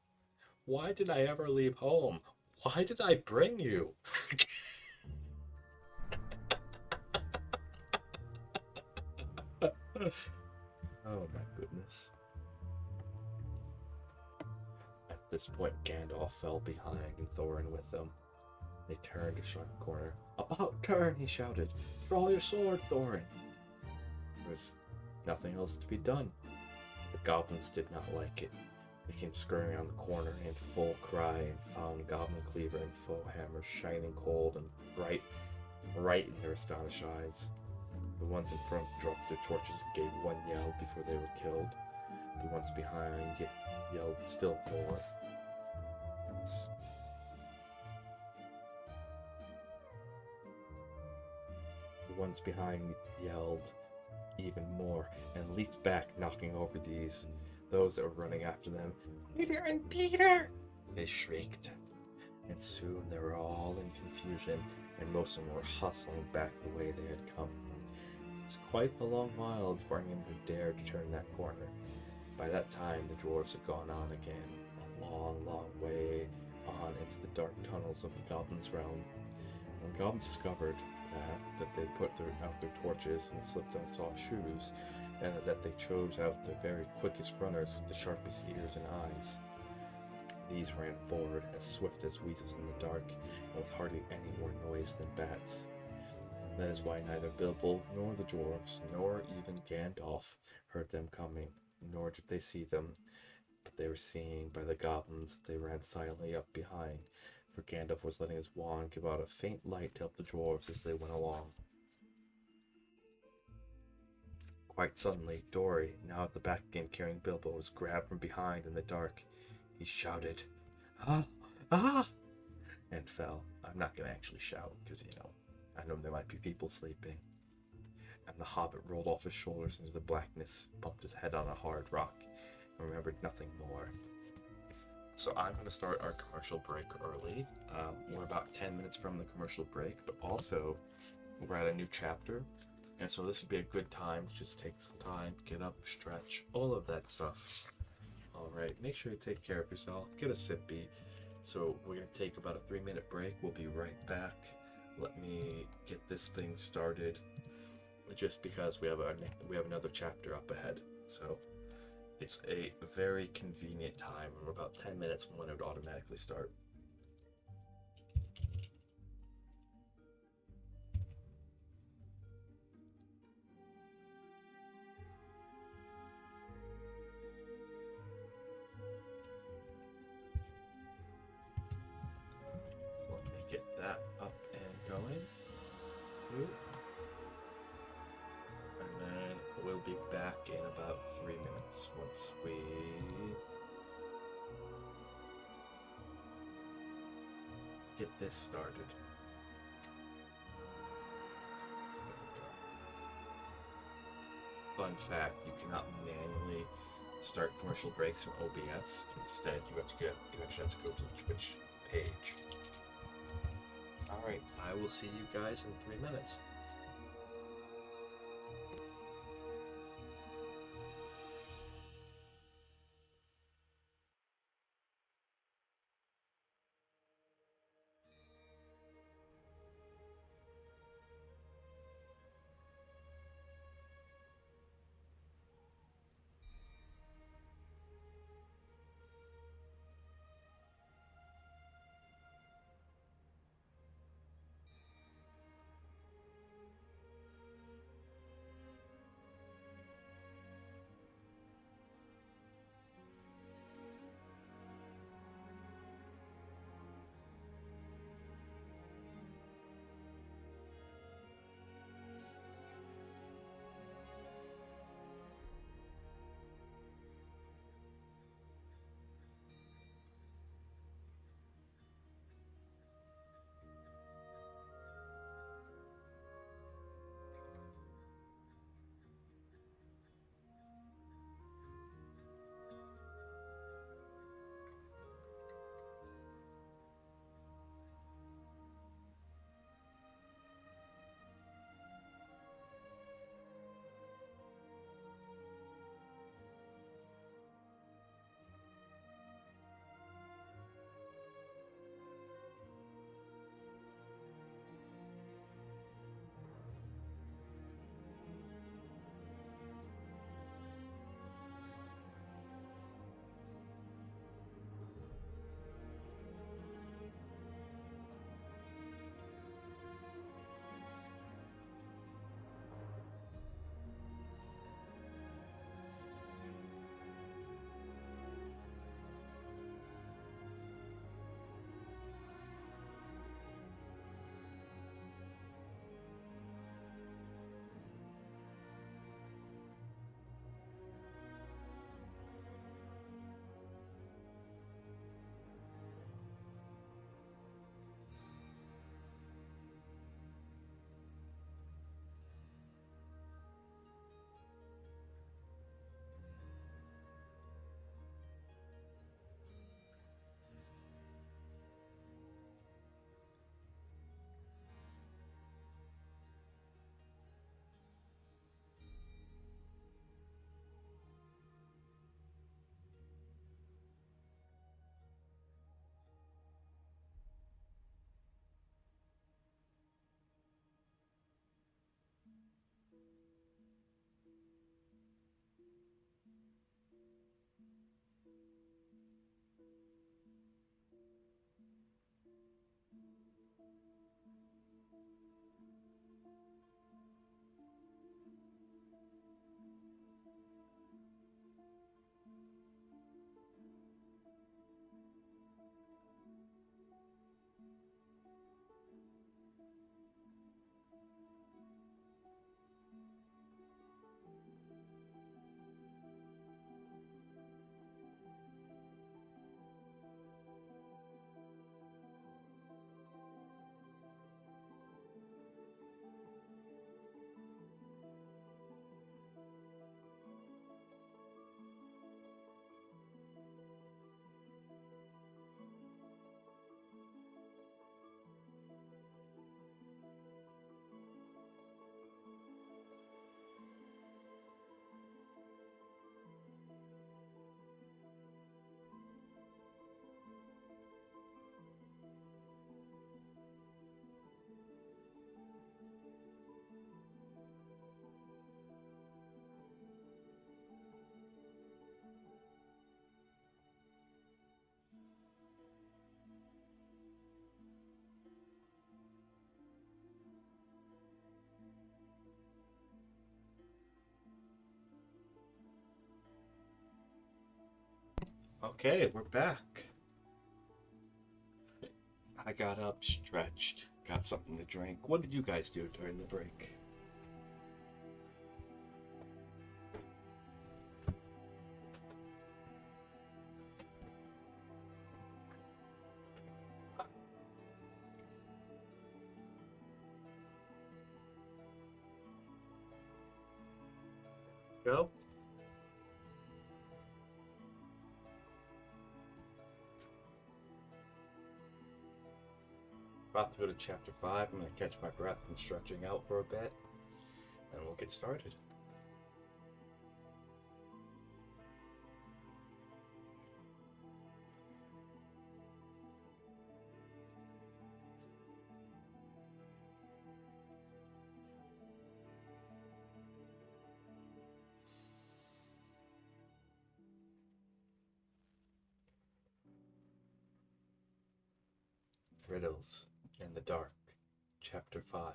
Why did I ever leave home? Why did I bring you? Oh my goodness. At this point, Gandalf fell behind and Thorin with them. They turned a sharp corner. About turn, he shouted. Draw your sword, Thorin. There was nothing else to be done. The goblins did not like it. They came scurrying around the corner in full cry and found Goblin Cleaver and foe hammers shining cold and bright in their astonished eyes. The ones in front dropped their torches and gave one yell before they were killed. The ones behind yelled still more. The ones behind yelled even more and leaped back, knocking over those that were running after them. Peter and Peter! They shrieked. And soon they were all in confusion, and most of them were hustling back the way they had come. It was quite a long while before anyone had dared to turn that corner. By that time, the dwarves had gone on again, a long, long way on into the dark tunnels of the goblins' realm. When the goblins discovered that they put out their torches and slipped on soft shoes, and that they chose out the very quickest runners with the sharpest ears and eyes. These ran forward as swift as weasels in the dark, and with hardly any more noise than bats. That is why neither Bilbo nor the dwarves, nor even Gandalf, heard them coming, nor did they see them, but they were seen by the goblins that they ran silently up behind, for Gandalf was letting his wand give out a faint light to help the dwarves as they went along. Quite suddenly, Dory, now at the back again carrying Bilbo, was grabbed from behind in the dark. He shouted, "Ah! Ah!" and fell. I'm not going to actually shout, because, I know there might be people sleeping. And the hobbit rolled off his shoulders into the blackness, bumped his head on a hard rock, and remembered nothing more. So I'm going to start our commercial break early. We're about 10 minutes from the commercial break, but also we're at a new chapter. And so this would be a good time to just take some time, get up, stretch, all of that stuff. All right, make sure you take care of yourself, get a sippy. So we're going to take about a 3-minute break. We'll be right back. Let me get this thing started, just because we have another chapter up ahead. So it's a very convenient time. We're about 10 minutes from when it would automatically start. Let me get that up and going. And then we'll be back in about 3 minutes once we get this started. Fun fact, you cannot manually start commercial breaks from OBS. Instead, you actually have to go to the Twitch page. Alright, I will see you guys in 3 minutes. Okay, we're back. I got up, stretched, got something to drink. What did you guys do during the break? go. About to go to chapter 5. I'm going to catch my breath and stretching out for a bit, and we'll get started. Riddles in the Dark, Chapter 5.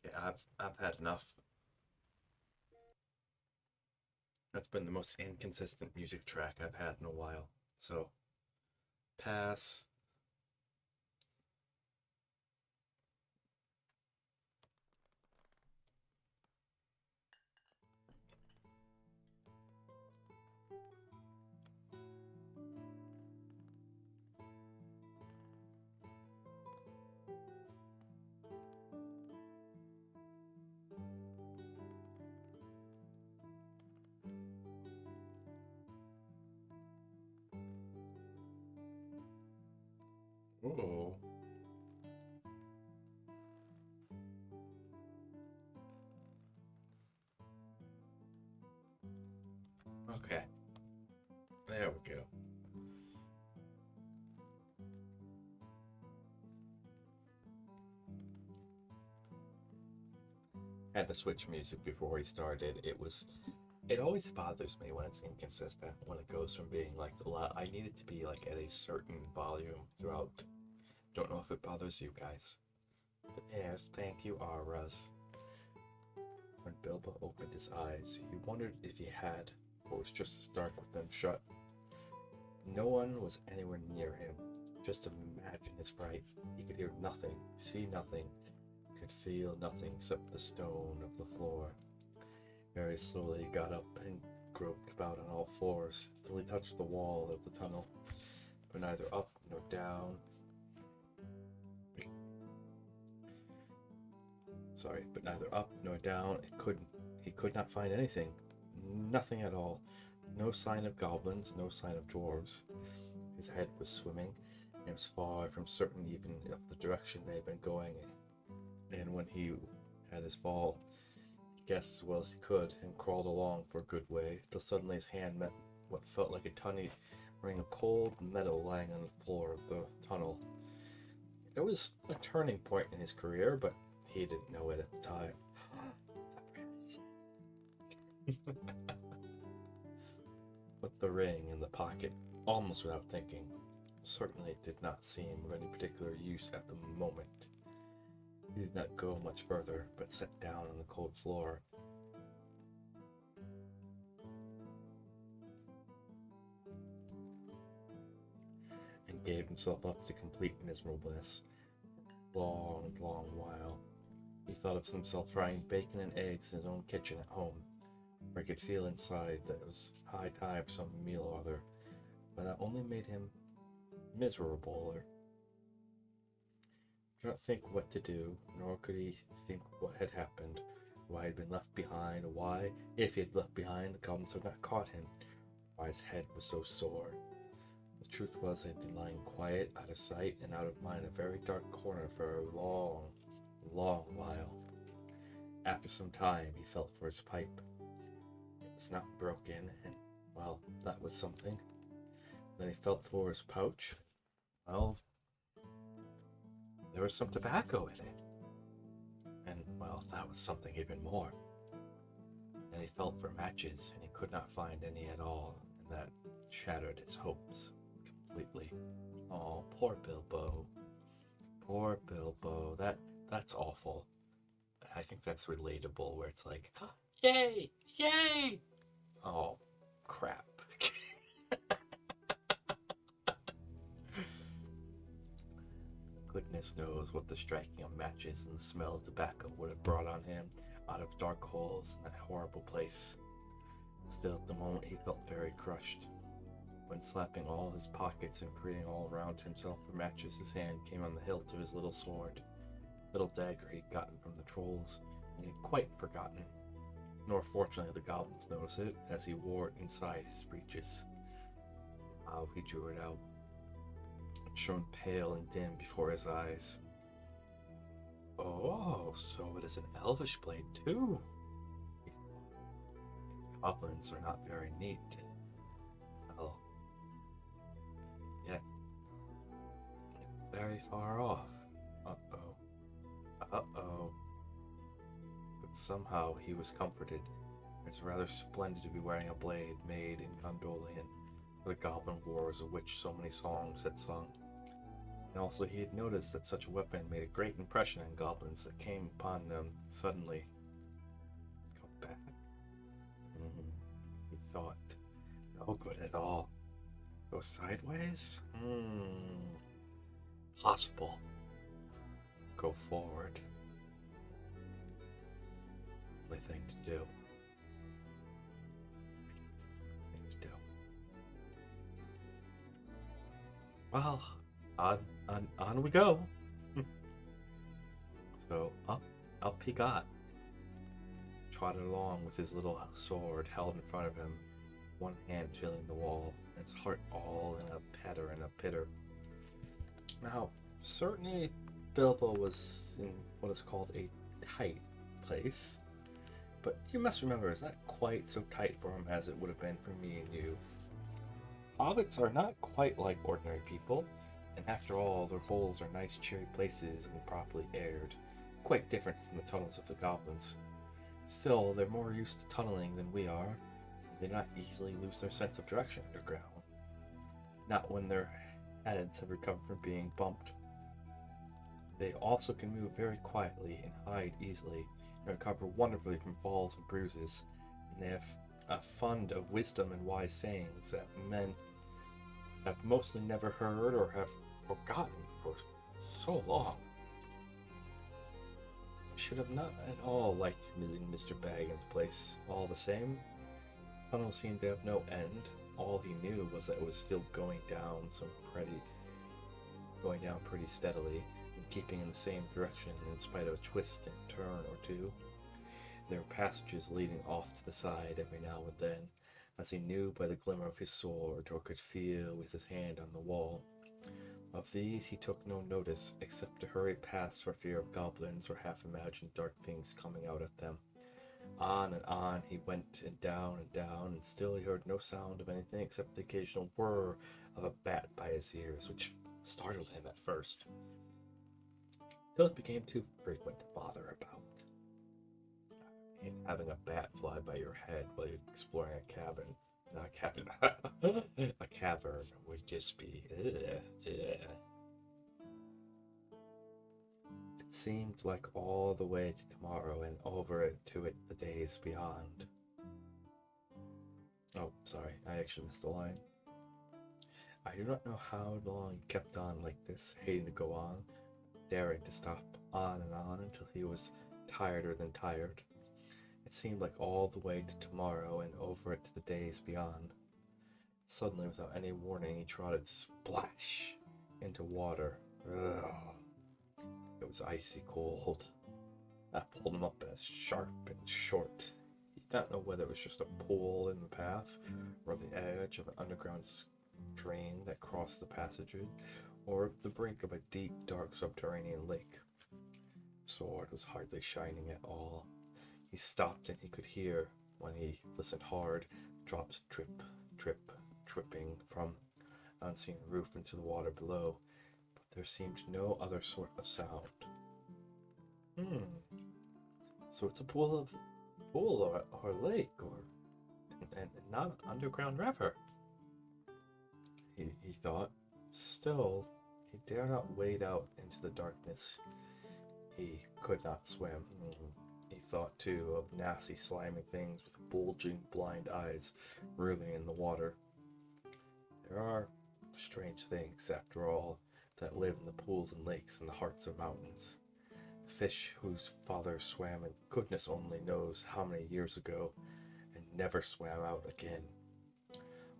Yeah, I've had enough. That's been the most inconsistent music track I've had in a while. So, pass. Ooh. Okay, there we go. Had to switch music before we started. It always bothers me when it's inconsistent, when it goes from being like a lot. I need it to be like at a certain volume throughout. Don't know if it bothers you guys. But yes, thank you, Aras. When Bilbo opened his eyes, he wondered if he had, or was just as dark with them shut. No one was anywhere near him. Just imagine his fright. He could hear nothing, see nothing, could feel nothing except the stone of the floor. Very slowly he got up and groped about on all fours till he touched the wall of the tunnel, but neither up nor down. But neither up nor down. He could not find anything. Nothing at all. No sign of goblins, no sign of dwarves. His head was swimming, and he was far from certain even of the direction they had been going. And when he had his fall, he guessed as well as he could, and crawled along for a good way, till suddenly his hand met what felt like a tiny ring of cold metal lying on the floor of the tunnel. It was a turning point in his career, but he didn't know it at the time. Put the ring in the pocket, almost without thinking. Certainly it did not seem of any particular use at the moment. He did not go much further, but sat down on the cold floor. And gave himself up to complete miserableness. Long while. He thought of himself frying bacon and eggs in his own kitchen at home, where he could feel inside that it was high time for some meal or other, but that only made him miserable. Or could not think what to do, nor could he think what had happened, why he had been left behind, or why, if he had left behind, the goblins had not caught him, why his head was so sore. The truth was, he had been lying quiet, out of sight and out of mind, in a very dark corner for a long while. After some time, he felt for his pipe. It was not broken, and, well, that was something. Then he felt for his pouch. Well, there was some tobacco in it. And, well, that was something even more. Then he felt for matches, and he could not find any at all, and that shattered his hopes completely. Oh, poor Bilbo. Poor Bilbo. That's awful. I think that's relatable, where it's like, yay! Yay! Oh, crap. Goodness knows what the striking of matches and the smell of tobacco would have brought on him out of dark holes in that horrible place. Still, at the moment, he felt very crushed. when slapping all his pockets and creating all around himself for matches, his hand came on the hilt of his little sword, little dagger he'd gotten from the trolls, and he had quite forgotten. Nor fortunately the goblins noticed it, as he wore it inside his breeches. How he drew it out, shone pale and dim before his eyes. Oh, so it is an elvish blade too. Goblins are not very neat. Well, yet very far off. Uh-oh. Uh-oh. But somehow he was comforted. It's rather splendid to be wearing a blade made in Gondolian, for the goblin wars of which so many songs had sung. And also he had noticed that such a weapon made a great impression on goblins that came upon them suddenly. Go back. He thought. No good at all. Go sideways? Possible. Go forward. Only thing to do. Well, on we go. So up he got. Trotted along with his little sword held in front of him, one hand feeling the wall, its heart all in a patter and a pitter. Now, certainly Bilbo was in what is called a tight place, but you must remember it's not quite so tight for him as it would have been for me and you. Hobbits are not quite like ordinary people, and after all, their holes are nice cheery places and properly aired, quite different from the tunnels of the goblins. Still, they're more used to tunneling than we are, and they do not easily lose their sense of direction underground. Not when their heads have recovered from being bumped. They also can move very quietly and hide easily, and recover wonderfully from falls and bruises, and they have a fund of wisdom and wise sayings that men have mostly never heard or have forgotten for so long. I should have not at all liked Mr. Baggins' place. All the same, the tunnel seemed to have no end. All he knew was that it was still going down pretty steadily, and keeping in the same direction in spite of a twist and turn or two. There were passages leading off to the side every now and then, as he knew by the glimmer of his sword or could feel with his hand on the wall. Of these he took no notice, except to hurry past for fear of goblins or half-imagined dark things coming out at them. On and on he went, and down, and still he heard no sound of anything except the occasional whir of a bat by his ears, which startled him at first, till it became too frequent to bother about. And having a bat fly by your head while you're exploring a cavern would just be It seemed like all the way to tomorrow and over it to it the days beyond. Oh, sorry, I actually missed a line. I do not know how long he kept on like this, hating to go on, daring to stop on and on until he was tireder than tired. It seemed like all the way to tomorrow and over it to the days beyond. Suddenly, without any warning, he trotted splash into water. Ugh. It was icy cold. That pulled him up as sharp and short. He did not know whether it was just a pool in the path, or the edge of an underground stream that crossed the passage, or the brink of a deep, dark subterranean lake. The sword was hardly shining at all. He stopped, and he could hear, when he listened hard, drops drip, drip, dripping from an unseen roof into the water below, but there seemed no other sort of sound. So it's a pool or lake, and not an underground river. He thought. Still, he dare not wade out into the darkness. He could not swim. He thought, too, of nasty, slimy things with bulging, blind eyes reeling in the water. There are strange things, after all, that live in the pools and lakes in the hearts of mountains. Fish whose father swam in goodness only knows how many years ago, and never swam out again.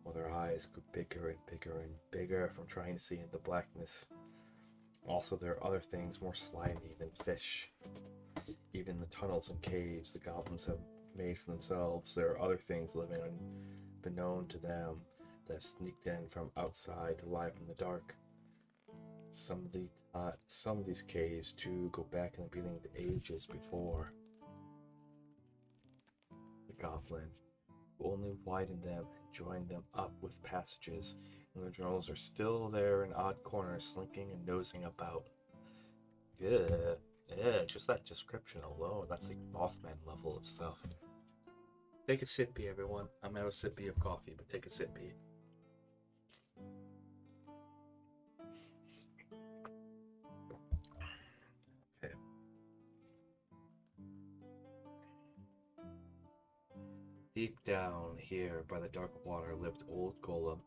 while their eyes grew bigger and bigger and bigger from trying to see in the blackness. Also, there are other things more slimy than fish. Even in the tunnels and caves the goblins have made for themselves, there are other things living unbeknown to them that have sneaked in from outside to lie up in the dark. Some of these caves too go back in the beginning to ages before the goblin, who only widened them and joined them up with passages, and the journals are still there in odd corners, slinking and nosing about. Yeah, yeah, just that description alone, that's like Mothman level of stuff. Take a sippy, everyone. I'm out of sippy of coffee, but take a sippy. Okay. Deep down here by the dark water lived old Golem,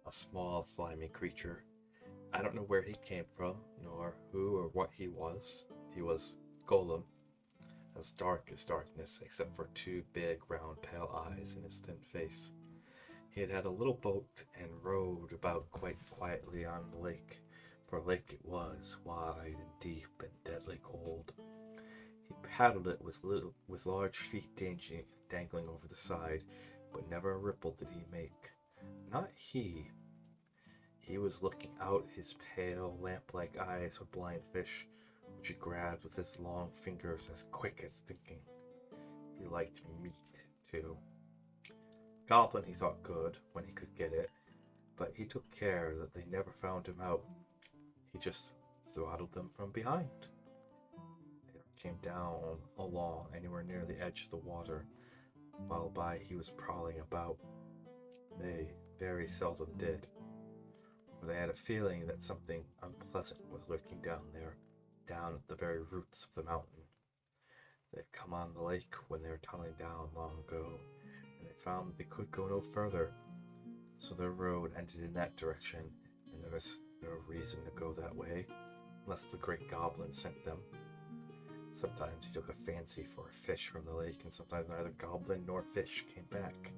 a small, slimy creature. I don't know where he came from, nor who or what he was. He was Golem, as dark as darkness, except for two big, round, pale eyes in his thin face. He had had a little boat and rowed about quite quietly on the lake, for a lake it was, wide and deep and deadly cold. He paddled it with large feet dangling over the side, but never a ripple did he make. Not he. He was looking out, his pale, lamp-like eyes were blind fish, which he grabbed with his long fingers as quick as thinking. He liked meat, too. Goblin he thought good, when he could get it, but he took care that they never found him out. He just throttled them from behind. They never came down along anywhere near the edge of the water, while by he was prowling about. They very seldom did. They had a feeling that something unpleasant was lurking down there, down at the very roots of the mountain. They had come on the lake when they were tunneling down long ago, and they found that they could go no further. So their road ended in that direction, and there was no reason to go that way, unless the great goblin sent them. Sometimes he took a fancy for a fish from the lake, and sometimes neither goblin nor fish came back.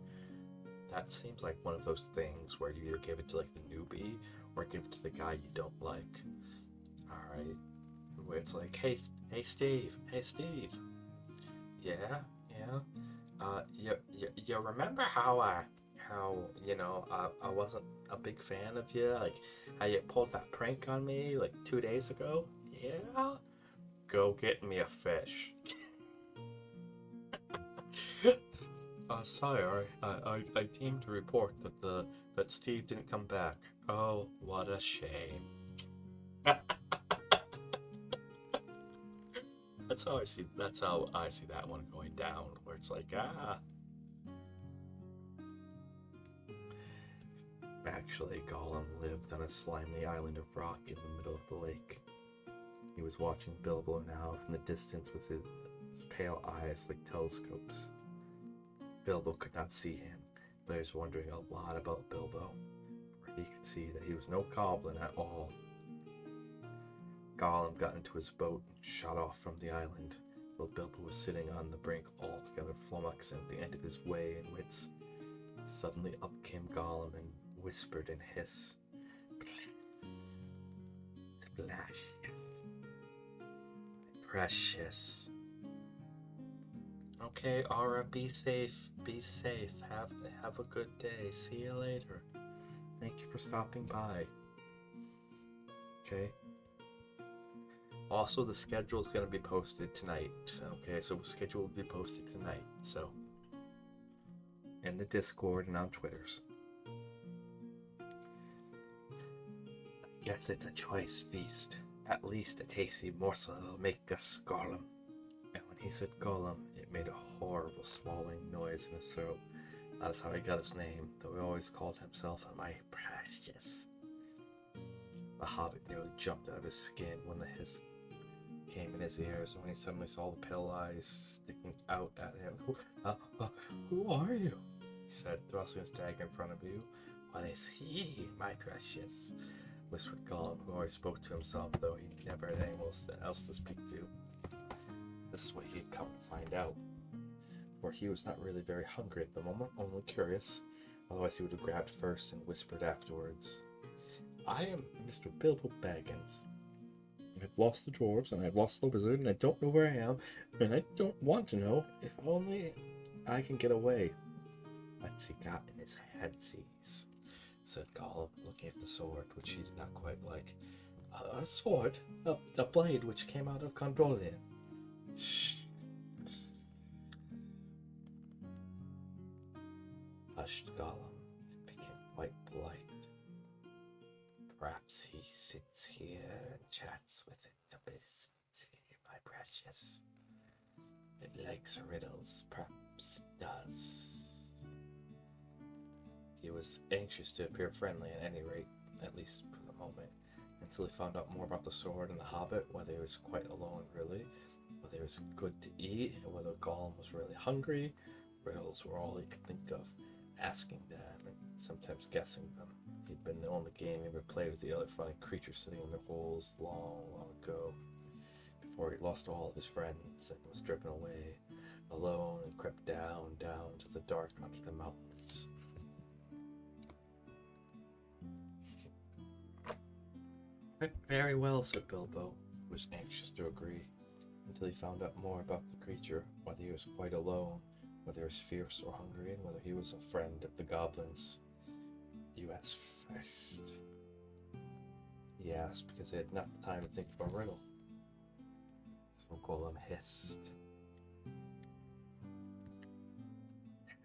That seems like one of those things where you either give it to like the newbie or give it to the guy you don't like. Alright. Where it's like, hey Steve. Yeah? You remember how I wasn't a big fan of you? Like, how you pulled that prank on me like 2 days ago? Yeah? Go get me a fish. Sire, I came to report that Steve didn't come back. Oh, what a shame. That's how I see that one going down, where it's like, Actually, Gollum lived on a slimy island of rock in the middle of the lake. He was watching Bilbo now from the distance with his pale eyes like telescopes. Bilbo could not see him, but he was wondering a lot about Bilbo, for he could see that he was no goblin at all. Gollum got into his boat and shot off from the island, while Bilbo was sitting on the brink altogether flummoxed at the end of his way and wits. Suddenly up came Gollum and whispered and hissed, "Splash, precious." Okay, Aura, be safe. Have a good day. See you later. Thank you for stopping by. Okay. Also, the schedule is going to be posted tonight. Okay, so the schedule will be posted tonight. So, in the Discord and on Twitters. Yes, it's a choice feast. At least a tasty morsel will make us Gollum. And when he said Gollum, it made a horrible swallowing noise in his throat. That's how he got his name, though he always called himself my precious. The Hobbit nearly jumped out of his skin when the hiss came in his ears, and when he suddenly saw the pale eyes sticking out at him. Who are you? He said, thrusting his dagger in front of you. What is he, my precious? Whispered Gollum, who always spoke to himself, though he never had anyone else to speak to. This is what he had come to find out, for he was not really very hungry at the moment, only curious. Otherwise he would have grabbed first and whispered afterwards. I am Mr. Bilbo Baggins. I've lost the dwarves, and I've lost the wizard, and I don't know where I am, and I don't want to know. If only I can get away. What's he got in his headsies? Said Gollum, looking at the sword, which he did not quite like. A sword? A blade which came out of Gondolian. Shh. Hushed Gollum and became quite polite. Perhaps he sits here and chats with it a bit, my precious. It likes riddles, perhaps it does. He was anxious to appear friendly at any rate, at least for the moment, until he found out more about the sword and the Hobbit, whether he was quite alone really, whether it was good to eat, and whether Gollum was really hungry. Riddles were all he could think of, asking them and sometimes guessing them. He'd been the only game he ever played with the other funny creatures sitting in their holes long, long ago, before he lost all of his friends and was driven away, alone, and crept down to the dark under the mountains. Very well, said Bilbo, who was anxious to agree, until he found out more about the creature, whether he was quite alone, whether he was fierce or hungry, and whether he was a friend of the goblins. You asked first. He asked because he had not the time to think of a riddle. So Gollum hissed.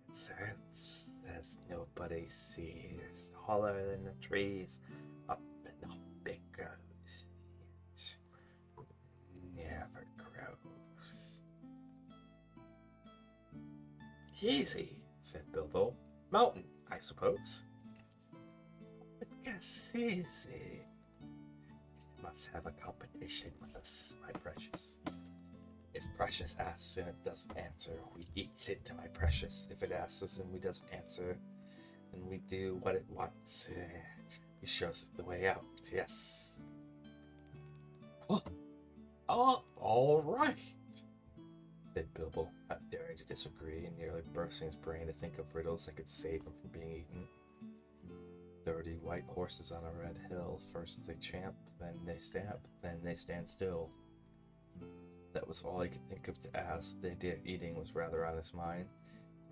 Answer as nobody sees, taller than the trees, up in the big goes, never grows. Easy, said Bilbo. Mountain, I suppose. Yes, easy. It must have a competition with us, my precious. If Precious asks and it doesn't answer, we eat it, my precious. If it asks us and we doesn't answer, then we do what it wants. It shows us the way out, yes. Oh, all right, said Bilbo, not daring to disagree and nearly bursting his brain to think of riddles that could save him from being eaten. 30 white horses on a red hill. First they champ, then they stamp, then they stand still. That was all he could think of to ask. The idea of eating was rather on his mind.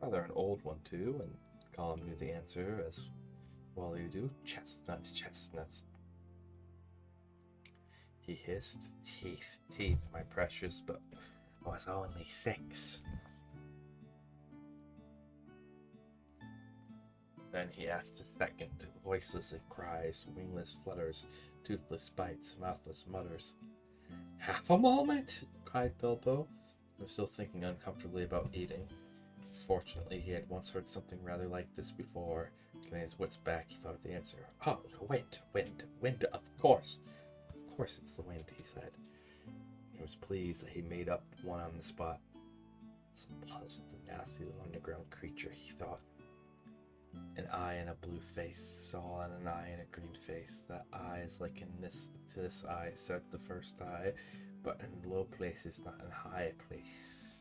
Rather an old one, too, and Gollum knew the answer as well you do. Chestnuts, chestnuts. He hissed. Teeth, teeth, my precious, but I was only 6. Then he asked a second. Voiceless it cries, wingless flutters, toothless bites, mouthless mutters. Half a moment, cried Bilbo, who was still thinking uncomfortably about eating. Fortunately, he had once heard something rather like this before. Getting his wits back, he thought of the answer. Oh, wind, of course. Of course it's the wind, he said. He was pleased that he made up one on the spot. Some puzzle, the nasty little underground creature, he thought. An eye and a blue face saw an eye and a green face. That eye is like in this to this eye, said the first eye, but in low places, not in high place.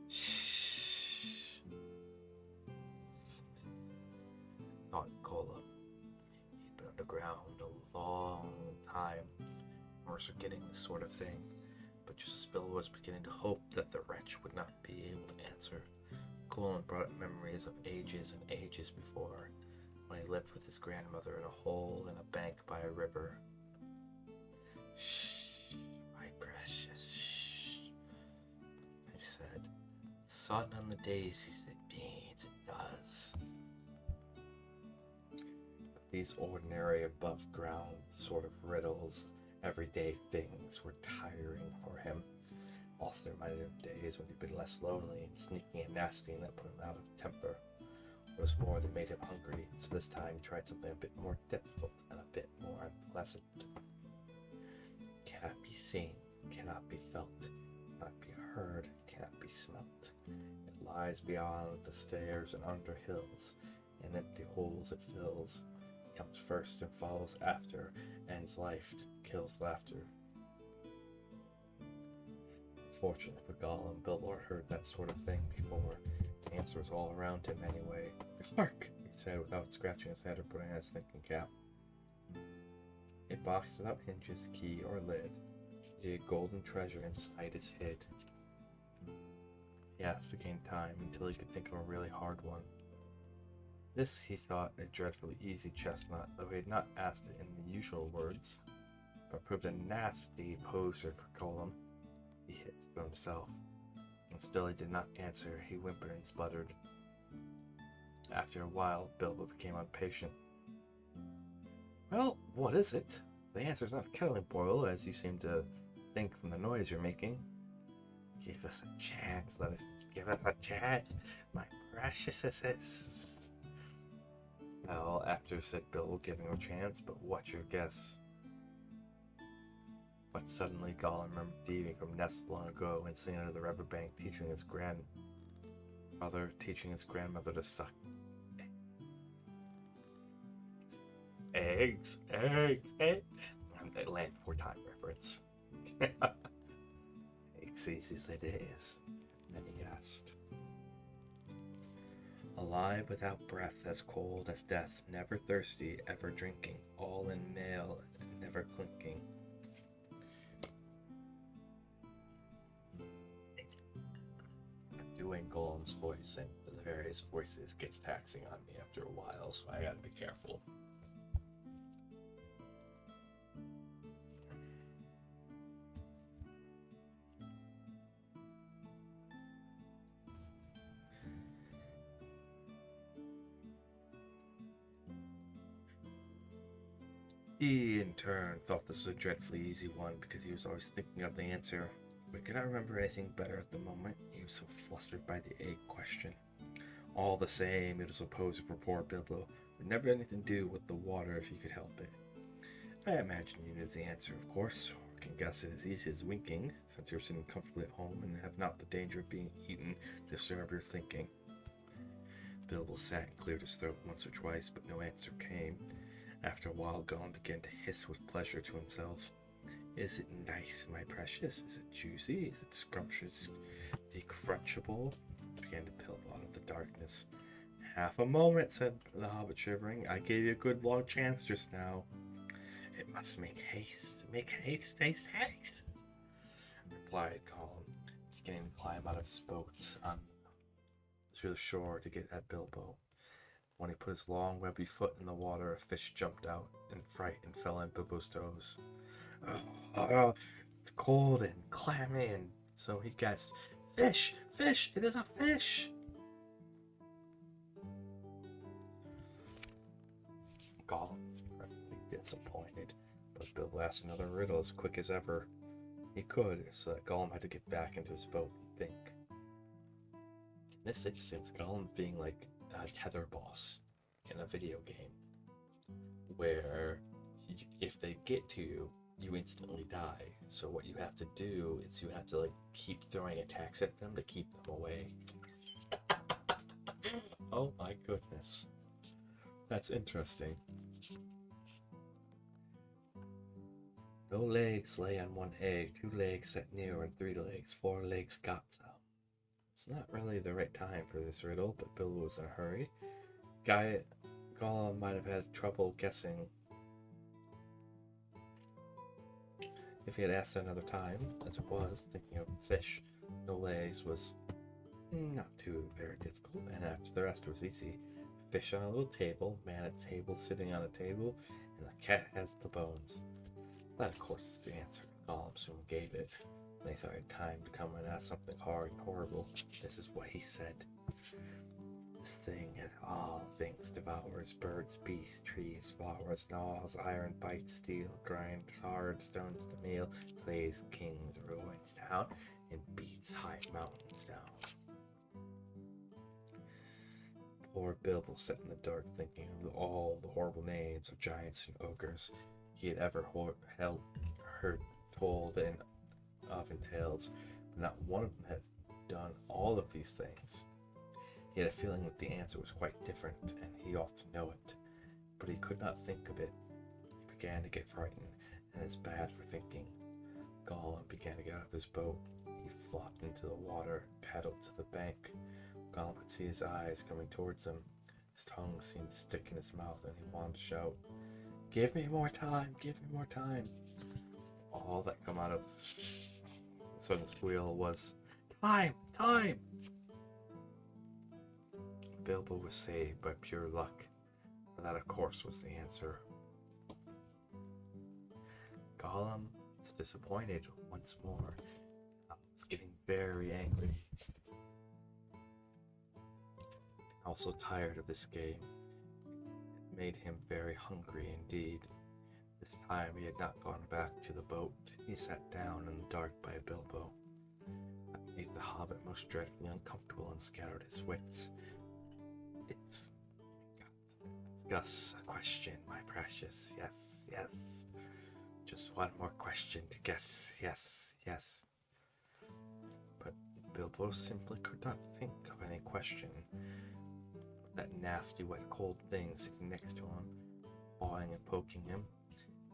Shh, thought Gollum. He'd been underground a long time, worse at getting this sort of thing, but just as Bilbo was beginning to hope that the wretch would not be able to answer, Gollum brought up memories of ages and ages before, when he lived with his grandmother in a hole in a bank by a river. Shh, my precious, shh, I said. Sun on the daisies, it means it does. But these ordinary above ground sort of riddles, everyday things, were tiring for him. Also reminded him of days when he'd been less lonely and sneaky and nasty, and that put him out of temper. What was more, they made him hungry, so this time he tried something a bit more difficult and a bit more unpleasant. Cannot be seen, cannot be felt, cannot be heard, cannot be smelt. It lies beyond the stairs and under hills, in empty holes it fills. It comes first and follows after, ends life, kills laughter. Fortunately for Gollum, Bilbo had heard that sort of thing before, The answer was all around him anyway. Hark! He said without scratching his head or putting on his thinking cap. A box without hinges, key, or lid. A golden treasure inside is hid. He asked to gain time until he could think of a really hard one. This, he thought, a dreadfully easy chestnut, though he had not asked it in the usual words, but proved a nasty poser for Gollum. He hissed to himself, and still he did not answer. He whimpered and spluttered. After a while, Bilbo became impatient. Well, what is it? The answer's not kettling boil, as you seem to think from the noise you're making. Give us a chance, give us a chance, my precious. Well, after said Bilbo, giving him a chance, but what's your guess? But suddenly Gollum remembered Deviant from nests long ago and sitting under the riverbank teaching his grandmother to suck eggs. And Land Before Time reference. Eggs easy as it is. Then he asked. Alive without breath, as cold as death, never thirsty, ever drinking, all in mail, never clinking. I'm doing Gollum's voice, and the various voices gets taxing on me after a while, so I gotta be careful. He, in turn, thought this was a dreadfully easy one because he was always thinking of the answer, but could not remember anything better at the moment. He was so flustered by the egg question. All the same, it was a poser for poor Bilbo. It never had anything to do with the water if he could help it. I imagine you knew the answer, of course, or can guess it as easy as winking, since you're sitting comfortably at home and have not the danger of being eaten to disturb your thinking. Bilbo sat and cleared his throat once or twice, but no answer came. After a while, Gollum began to hiss with pleasure to himself. Is it nice, my precious? Is it juicy? Is it scrumptious? Decrunchable? He began to pill out of the darkness. Half a moment, said the Hobbit, shivering. I gave you a good long chance just now. It must make haste. Make haste, haste, replied Gollum, beginning to climb out of his boat through the shore to get at Bilbo. When he put his long, webby foot in the water, a fish jumped out in fright and fell on Bilbo's toes. It's cold and clammy, and so he gasped, Fish! Fish! It is a fish! Gollum was incredibly disappointed, but Bilbo asked another riddle as quick as ever he could, so that Gollum had to get back into his boat and think. In this instance, Gollum being like a tether boss in a video game, where if they get to you, you instantly die. So what you have to do is you have to like keep throwing attacks at them to keep them away. Oh my goodness. That's interesting. No legs lay on one egg, 2 legs sat near, and 3 legs, 4 legs got some. It's not really the right time for this riddle, but Bilbo was in a hurry. Gollum might have had trouble guessing if he had asked another time. As it was, thinking of fish, no legs was not too very difficult, and after the rest was easy. Fish on a little table, man at the table sitting on a table, and the cat has the bones. That, of course, is the answer. Gollum soon gave it. When he thought he had time to come and ask something hard and horrible, this is what he said. This thing, as all things, devours birds, beasts, trees, flowers, gnaws, iron bites, steel, grinds hard stones to meal, slays kings, ruins down, and beats high mountains down. Poor Bilbo sat in the dark thinking of all the horrible names of giants and ogres he had ever heard told in often tales, but not one of them had done all of these things. He had a feeling that the answer was quite different, and he ought to know it, but he could not think of it. He began to get frightened, and it's bad for thinking. Gollum began to get out of his boat. He flopped into the water, paddled to the bank. Gollum could see his eyes coming towards him. His tongue seemed to stick in his mouth, and he wanted to shout, "Give me more time! Give me more time!" All that come out of the sudden squeal was, "Time! Time!" Bilbo was saved by pure luck. That, of course, was the answer. Gollum was disappointed once more. He was getting very angry. Also tired of this game. It made him very hungry indeed. This time he had not gone back to the boat. He sat down in the dark by Bilbo. That made the Hobbit most dreadfully uncomfortable and scattered his wits. It's Gus, a question, my precious. Yes, yes. Just one more question to guess. Yes, yes. But Bilbo simply could not think of any question. That nasty, wet, cold thing sitting next to him, pawing and poking him.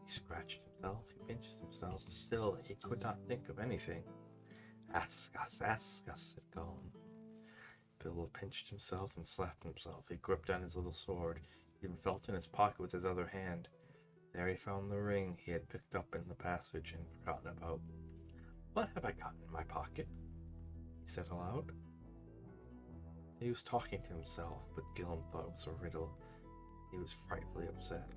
He scratched himself, he pinched himself. Still, he could not think of anything. Ask us, said Gollum. Bilbo pinched himself and slapped himself. He gripped on his little sword. He even felt in his pocket with his other hand. There he found the ring he had picked up in the passage and forgotten about. "What have I got in my pocket?" he said aloud. He was talking to himself, but Gillum thought it was a riddle. He was frightfully upset.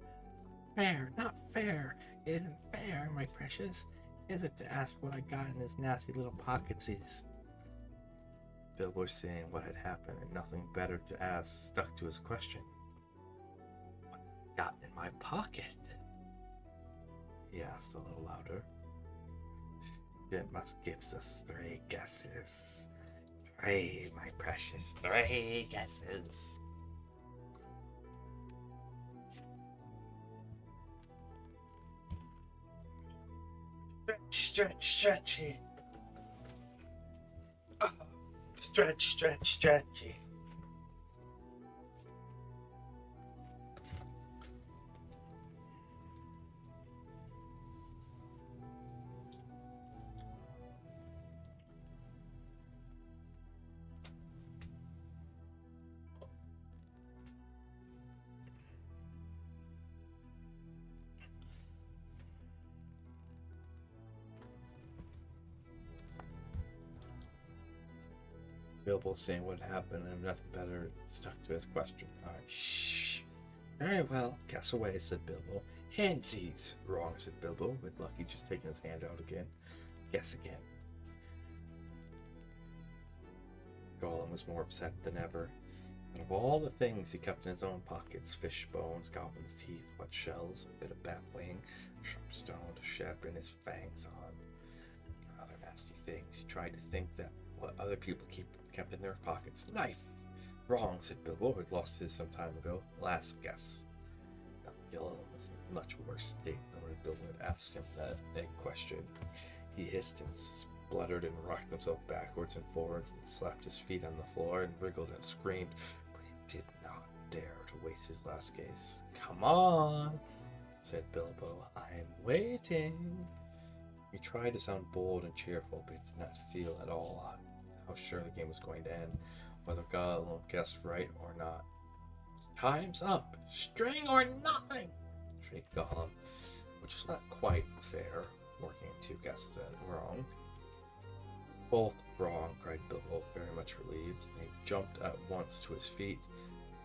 "Fair, not fair. It isn't fair, my precious, is it, to ask what I got in his nasty little pocketsies?" Bilbo, seeing what had happened and nothing better to ask, stuck to his question. "What got in my pocket?" he asked a little louder. "It must give us 3 guesses. 3, my precious, 3 guesses." Stretchy. Oh, stretchy. Bilbo, seeing what happened and nothing better, stuck to his question. "All right, shh. Very well, guess away," said Bilbo. "Handsies." "Wrong," said Bilbo, with Lucky just taking his hand out again. "Guess again." Gollum was more upset than ever. Out of all the things he kept in his own pockets, fish bones, goblin's teeth, wet shells, a bit of bat wing, a sharp stone to sharpen his fangs on, other nasty things, he tried to think that what other people kept in their pockets. "Knife." "Wrong," said Bilbo, who had lost his some time ago. "Last guess." Now, Gillum was in much worse state than when Bilbo had asked him that question. He hissed and spluttered and rocked himself backwards and forwards and slapped his feet on the floor and wriggled and screamed, but he did not dare to waste his last guess. "Come on," said Bilbo. "I'm waiting." He tried to sound bold and cheerful, but he did not feel at all how sure the game was going to end, whether Gollum guessed right or not. "Time's up! String or nothing!" shrieked Gollum, which was not quite fair, working at 2 guesses at wrong. "Both wrong," cried Bilbo, very much relieved, and he jumped at once to his feet,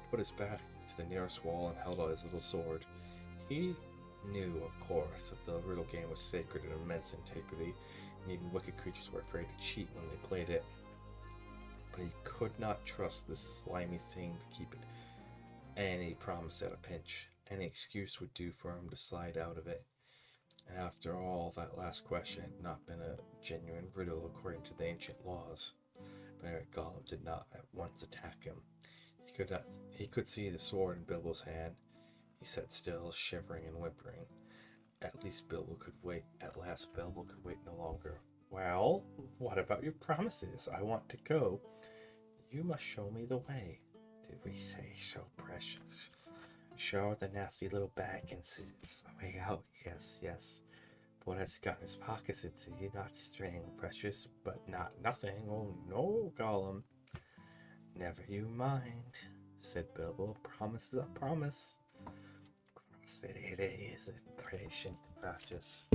put his back to the nearest wall, and held out his little sword. He knew, of course, that the riddle game was sacred and immense integrity, and even wicked creatures were afraid to cheat when they played it. But he could not trust this slimy thing to keep it any promise at a pinch. Any excuse would do for him to slide out of it. And after all, that last question had not been a genuine riddle according to the ancient laws. But Gollum did not at once attack him. He could see the sword in Bilbo's hand. He sat still, shivering and whimpering. At last Bilbo could wait no longer. "Well, what about your promises? I want to go." "You must show me the way." "Did we say so, precious?" "Show the nasty little bag and see the way out." Yes. "But what has he got in his pockets? It's not string, precious, but not nothing." "Oh no, Gollum." Never you mind, said Bilbo. Promise is a promise. Cross it is patient precious.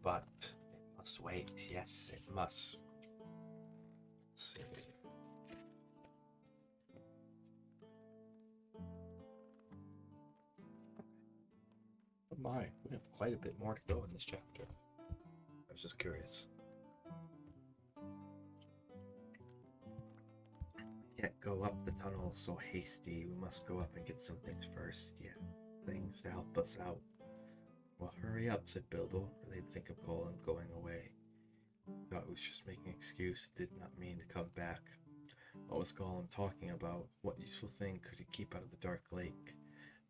But it must wait, yes, it must. Let's see. Oh my, we have quite a bit more to go in this chapter. I was just curious. Can't go up the tunnel so hasty. We must go up and get some things first. Yeah, things to help us out. Well, hurry up, said Bilbo, or they'd think of Gollum going away. Thought it was just making an excuse. Did not mean to come back. What was Gollum talking about? What useful thing could he keep out of the dark lake?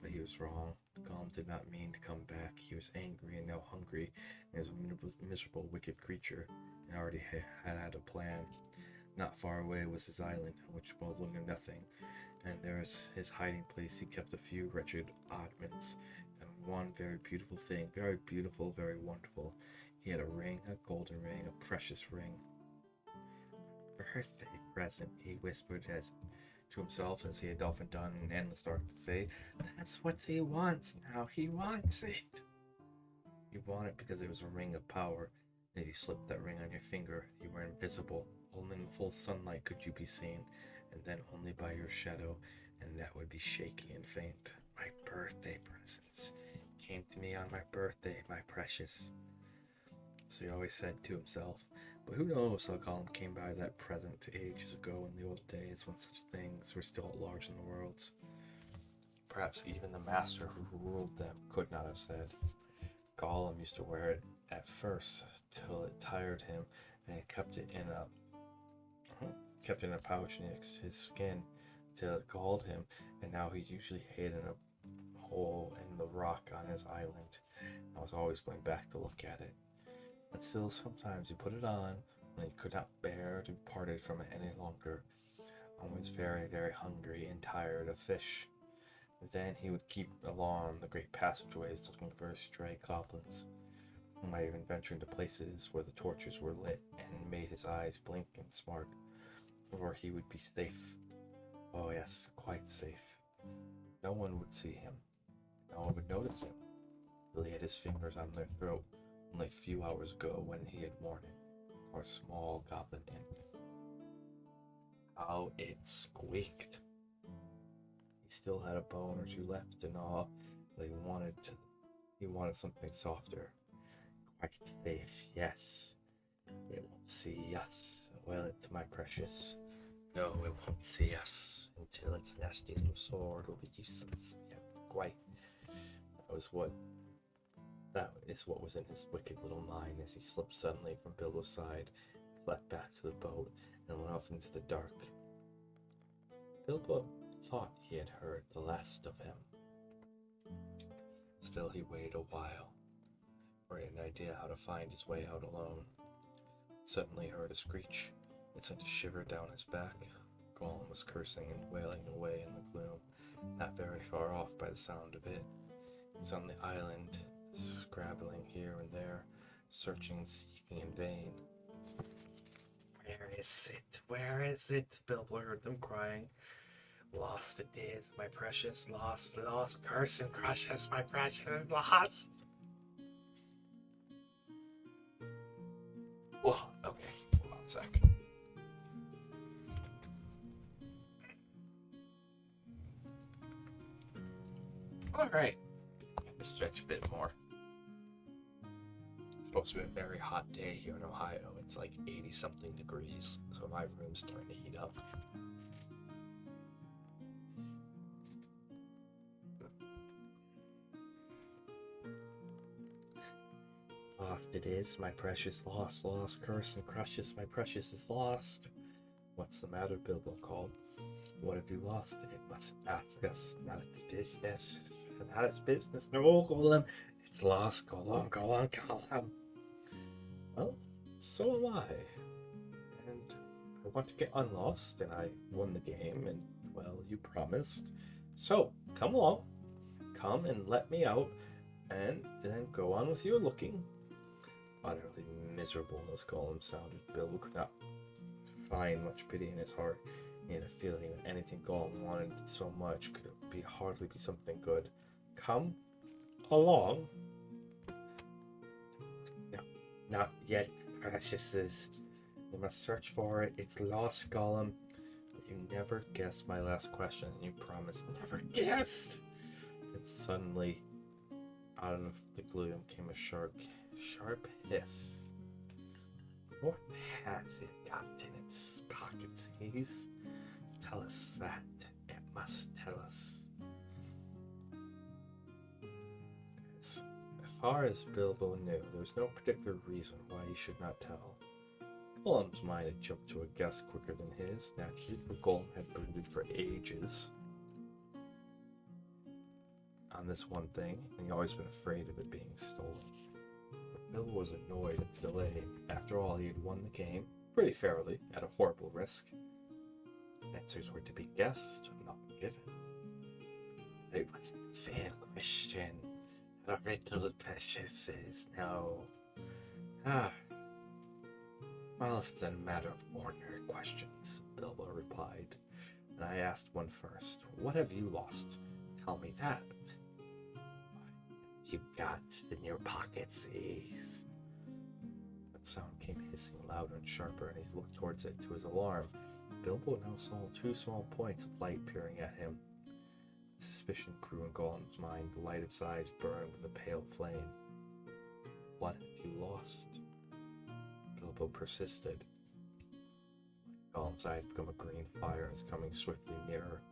But he was wrong. Gollum did not mean to come back. He was angry and now hungry, and was a miserable, wicked creature, and already had a plan. Not far away was his island, on which Bilbo knew nothing, and there was his hiding place. He kept a few wretched oddments, and one very beautiful thing, very beautiful, very wonderful. He had a ring, a golden ring, a precious ring. Birthday present, he whispered to himself as he had often done in endless dark to say, that's what he wants now, he wants it. You want it because it was a ring of power, and if you slipped that ring on your finger, you were invisible. Only in full sunlight could you be seen, and then only by your shadow, and that would be shaky and faint. My birthday presents came to me on my birthday, my precious. So he always said to himself, but who knows how Gollum came by that present ages ago in the old days when such things were still at large in the world. Perhaps even the master who ruled them could not have said. Gollum used to wear it at first till it tired him, and he kept it in a pouch next to his skin till it galled him, and now he usually hid in a hole in the rock on his island. I was always going back to look at it. But still, sometimes he put it on when he could not bear to be parted from it any longer, and was very, very hungry and tired of fish. And then he would keep along the great passageways looking for stray goblins. He might even venture into places where the torches were lit and made his eyes blink and smart, where he would be safe. Oh yes, quite safe. No one would see him. No one would notice him till he had his fingers on their throat only a few hours ago when he had worn it, or a small goblin in. How it squeaked! He still had a bone or two left to gnaw, but he wanted something softer. Quite safe, yes. It won't see us, will it, my precious? No, it won't see us until its nasty little sword will be useless. Yes, quite. That is what was in his wicked little mind as he slipped suddenly from Bilbo's side, fled back to the boat, and went off into the dark. Bilbo thought he had heard the last of him. Still he waited a while, for he had an idea how to find his way out alone. Suddenly heard a screech. It sent a shiver down his back. Gollum was cursing and wailing away in the gloom, not very far off by the sound of it. He was on the island, scrabbling here and there, searching and seeking in vain. Where is it? Where is it? Bilbo heard them crying. Lost it is, my precious, lost, lost, curse and crush us, my precious, lost. Whoa, okay, hold on a sec. Alright, stretch a bit more. It's supposed to be a very hot day here in Ohio. It's like 80 something degrees, so my room's starting to heat up. Lost it is, my precious, lost, lost, curse and crushes, my precious is lost. What's the matter? Bilbo called. What have you lost? It must ask us, not its business. Not its business, no, Gollum. It's lost, Gollum, Gollum. Well, so am I. And I want to get unlost, and I won the game, and, well, you promised. So, come along. Come and let me out, and then go on with your looking. Utterly miserable as Gollum sounded, Bilbo could not find much pity in his heart. He had a feeling that anything Gollum wanted so much could hardly be something good. Come along. No, not yet, preciouses. We must search for it. It's lost, Gollum. But you never guessed my last question, and you promised never guessed. Then suddenly, out of the gloom came a sharp hiss. What has it got in its pockets, He's? Tell us that. It must tell us. As far as Bilbo knew, there was no particular reason why he should not tell. Gollum's mind had jumped to a guess quicker than his, naturally, for Gollum had brooded for ages on this one thing, and he'd always been afraid of it being stolen. But Bilbo was annoyed at the delay. After all, he had won the game, pretty fairly, at a horrible risk. Answers were to be guessed, not given. It wasn't a fair question. A riddle, preciouses, no. Well, if it's a matter of ordinary questions, Bilbo replied, and I asked one first. What have you lost? Tell me that. What you got in your pockets, Ace? That sound came hissing louder and sharper, and he looked towards it. To his alarm, Bilbo now saw 2 small points of light peering at him. Suspicion grew in Gollum's mind. The light of his eyes burned with a pale flame. What have you lost? Bilbo persisted. Gollum's eyes become a green fire and is coming swiftly nearer.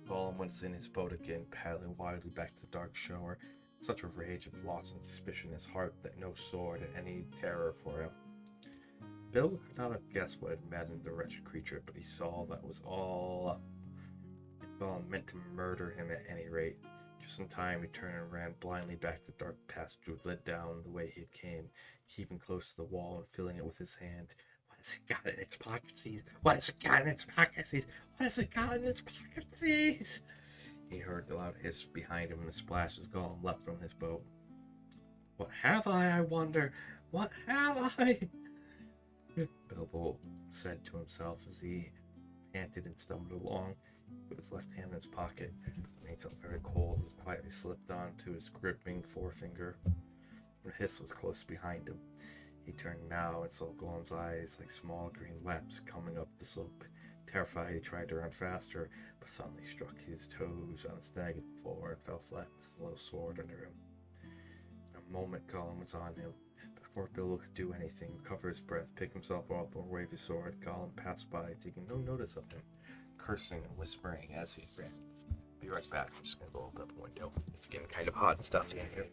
Gollum was in his boat again, paddling wildly back to the dark shore, in such a rage of loss and suspicion in his heart that no sword had any terror for him. Bilbo could not have guessed what had maddened the wretched creature, but he saw that was all up. Gollum meant to murder him at any rate. Just in time, he turned and ran blindly back to the dark passage which led down the way he had came, keeping close to the wall and filling it with his hand. What has it got in its pockets? What has it got in its pockets? What has it got in its pockets? He heard the loud hiss behind him and the splash as Gollum leapt from his boat. What have I wonder? What have I? Bilbo said to himself as he panted and stumbled along, with his left hand in his pocket, and he felt very cold as it quietly slipped onto his gripping forefinger. The hiss was close behind him. He turned now and saw Gollum's eyes like small green lamps coming up the slope. Terrified, he tried to run faster, but suddenly struck his toes on a snag at the floor and fell flat with his little sword under him. In a moment, Gollum was on him. Before Bilbo could do anything, recover his breath, pick himself up, or wave his sword, Gollum passed by, taking no notice of him, cursing and whispering as he ran. Be right back. I'm just gonna go open up the window. It's getting kind of hot and stuffy in here.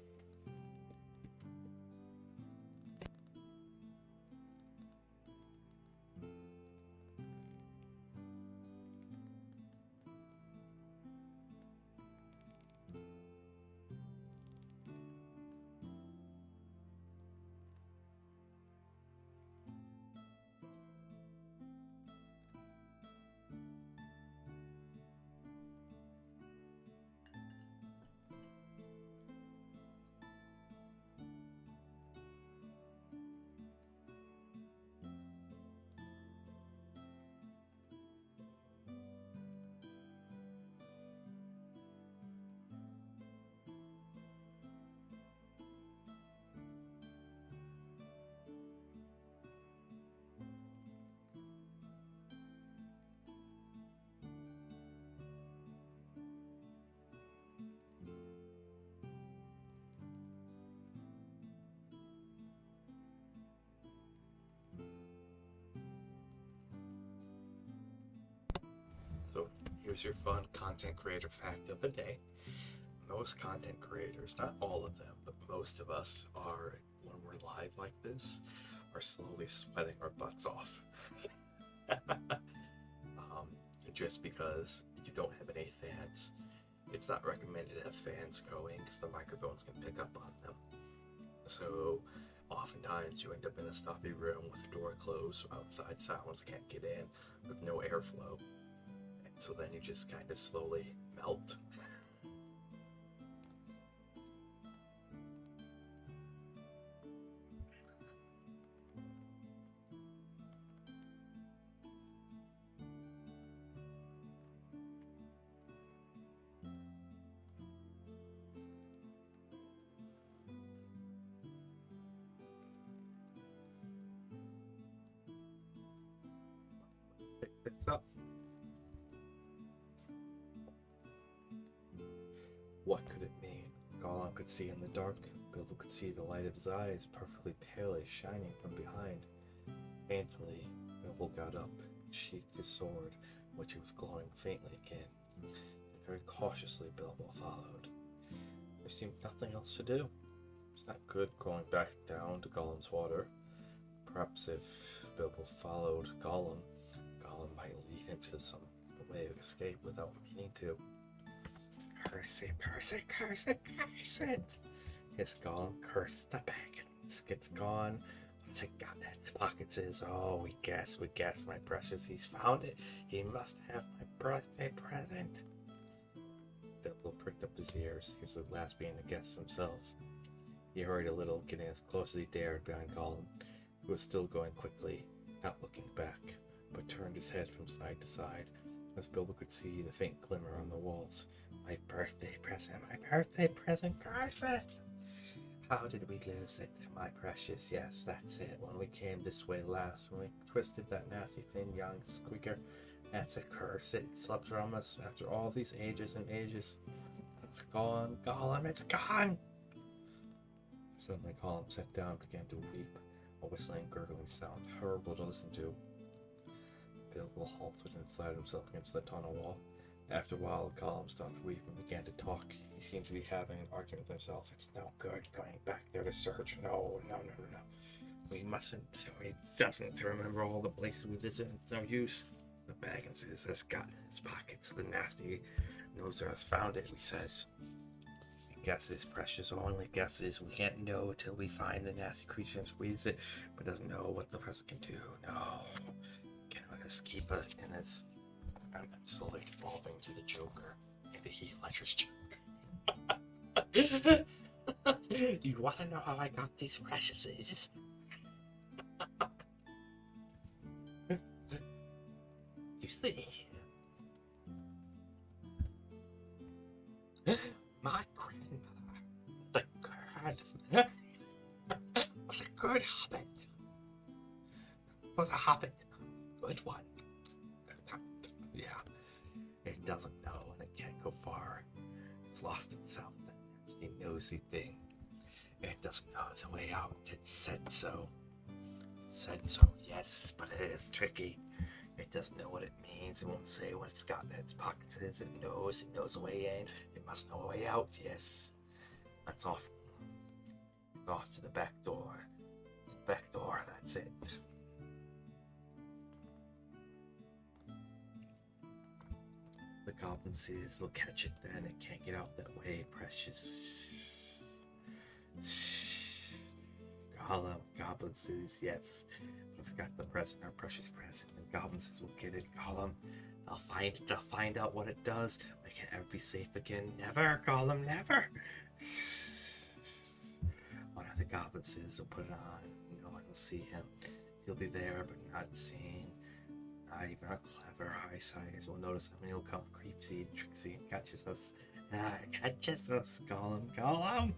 So here's your fun content creator fact of the day. Most content creators, not all of them, but most of us are, when we're live like this, are slowly sweating our butts off. Just because you don't have any fans. It's not recommended to have fans going because the microphones can pick up on them. So oftentimes you end up in a stuffy room with the door closed so outside sounds can't get in with no airflow. And so then you just kind of slowly melt. What could it mean? Gollum could see in the dark. Bilbo could see the light of his eyes, perfectly pale, shining from behind. Painfully, Bilbo got up and sheathed his sword, which was glowing faintly again. And very cautiously, Bilbo followed. There seemed nothing else to do. It's not good going back down to Gollum's water. Perhaps if Bilbo followed Gollum, Gollum might lead him to some way of escape without meaning to. Curse it, curse it, curse it, curse it! Hissed Gollum. Curse the bag. It's gone. What's it got in its pockets? Oh, we guess, my precious. He's found it. He must have my birthday present. Bilbo pricked up his ears. He was the last being to guess himself. He hurried a little, getting as close as he dared behind Gollum, who was still going quickly, not looking back, but turned his head from side to side, as Bilbo could see the faint glimmer on the walls. My birthday present, curse it! How did we lose it, my precious? Yes, that's it. When we came this way last, when we twisted that nasty thin young squeaker, that's a curse. It slept from us after all these ages and ages. It's gone, Gollum, it's gone! Suddenly Gollum sat down and began to weep, a whistling, gurgling sound, horrible to listen to. Bilbo halted and flattened himself against the tunnel wall. After a while, Gollum stopped weeping and began to talk. He seemed to be having an argument with himself. It's no good going back there to search. No. We mustn't. He doesn't remember all the places we visited. It's no use. The Baggins has got in his pockets. The nasty noser has found it, he says. Guesses, precious, only guesses. We can't know till we find the nasty creature and squeeze it, but doesn't know what the present can do. No. Can just keep it in its... I'm slowly evolving to the Joker and the Heath Ledger's Joker. You want to know how I got these preciouses? You see, my grandmother was a good hobbit. Was a hobbit, good one. Yeah, it doesn't know and it can't go far. It's lost itself, that nasty nosy thing. It doesn't know the way out. It said so. Yes, but it is tricky. It doesn't know what it means. It won't say what it's got in its pockets. It knows the way in. It must know a way out, yes. That's off to the back door. It's the back door, that's it. The goblin sees will catch it then. It can't get out that way, precious. Gollum, goblin says, yes. We've got the present, our precious present. The goblin says we'll get it, Gollum. I'll find out what it does. We can't ever be safe again. Never, Gollum, never. One of the goblins says will put it on. No one will see him. He'll be there, but not seen. Not even our clever eyes will notice him, and he'll come creepsy and tricksy and catches us. Catches us, Gollum.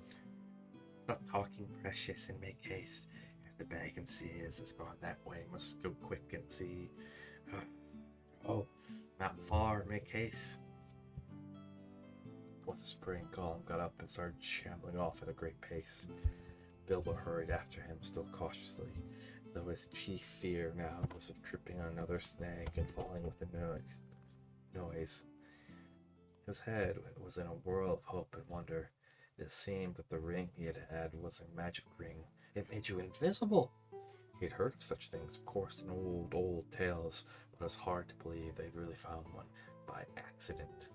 Stop talking, precious, and make haste. If the bag and see has gone that way, must go quick and see. Oh, not far, make haste. With a spring, Gollum got up and started shambling off at a great pace. Bilbo hurried after him, still cautiously, though his chief fear now was of tripping on another snag and falling with the noise. His head was in a whirl of hope and wonder. It seemed that the ring he had had was a magic ring. It made you invisible! He had heard of such things, of course, in old tales, but it was hard to believe they'd really found one by accident.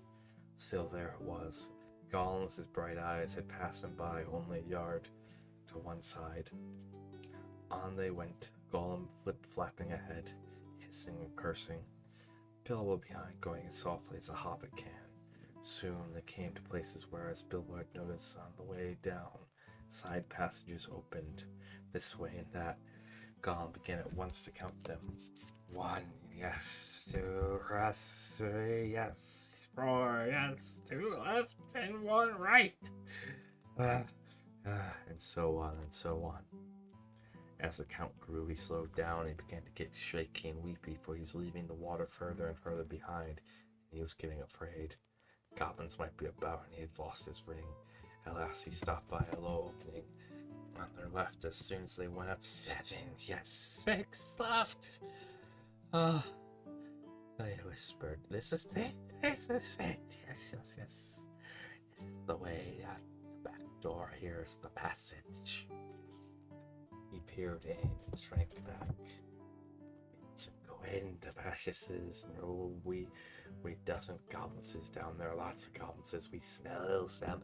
Still there it was. Gollum with his bright eyes had passed him by only a yard to one side. On they went, Gollum flip-flapping ahead, hissing and cursing, Bilbo behind going as softly as a hobbit can. Soon they came to places where, as Bilbo had noticed on the way down, side passages opened, this way and that. Gollum began at once to count them. 1, yes, 2, yes, 3, yes, 4, yes, 2 left, and 1 right. And so on and so on. As the count grew, he slowed down and he began to get shaky and weepy, for he was leaving the water further and further behind, and he was getting afraid. Goblins might be about, and he had lost his ring. At last he stopped by a low opening on their left. As soon as they went up, 7, yes, 6 left. Ah, they whispered, "This is it, this is it, yes, yes, yes. This is the way out the back door, here's the passage." He peered in and shrank back. "Go in, the passages. No, we doesn't goblins down there, lots of goblins. We smells them.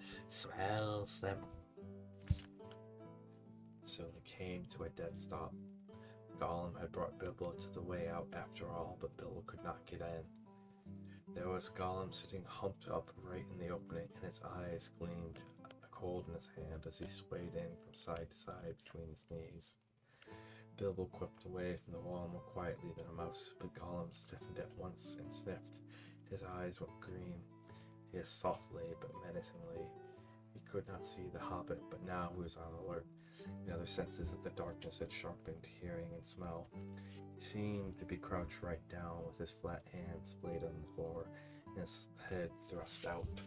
So they came to a dead stop. Gollum had brought Bilbo to the way out after all, but Bilbo could not get in. There was Gollum sitting humped up right in the opening, and his eyes gleamed a cold in his hand as he swayed in from side to side between his knees. Bilbo quipped away from the wall more quietly than a mouse, but Gollum stiffened at once and sniffed. His eyes went green. He hissed softly but menacingly. He could not see the Hobbit, but now he was on alert. The other senses of the darkness had sharpened hearing and smell. He seemed to be crouched right down, with his flat hands laid on the floor and his head thrust out,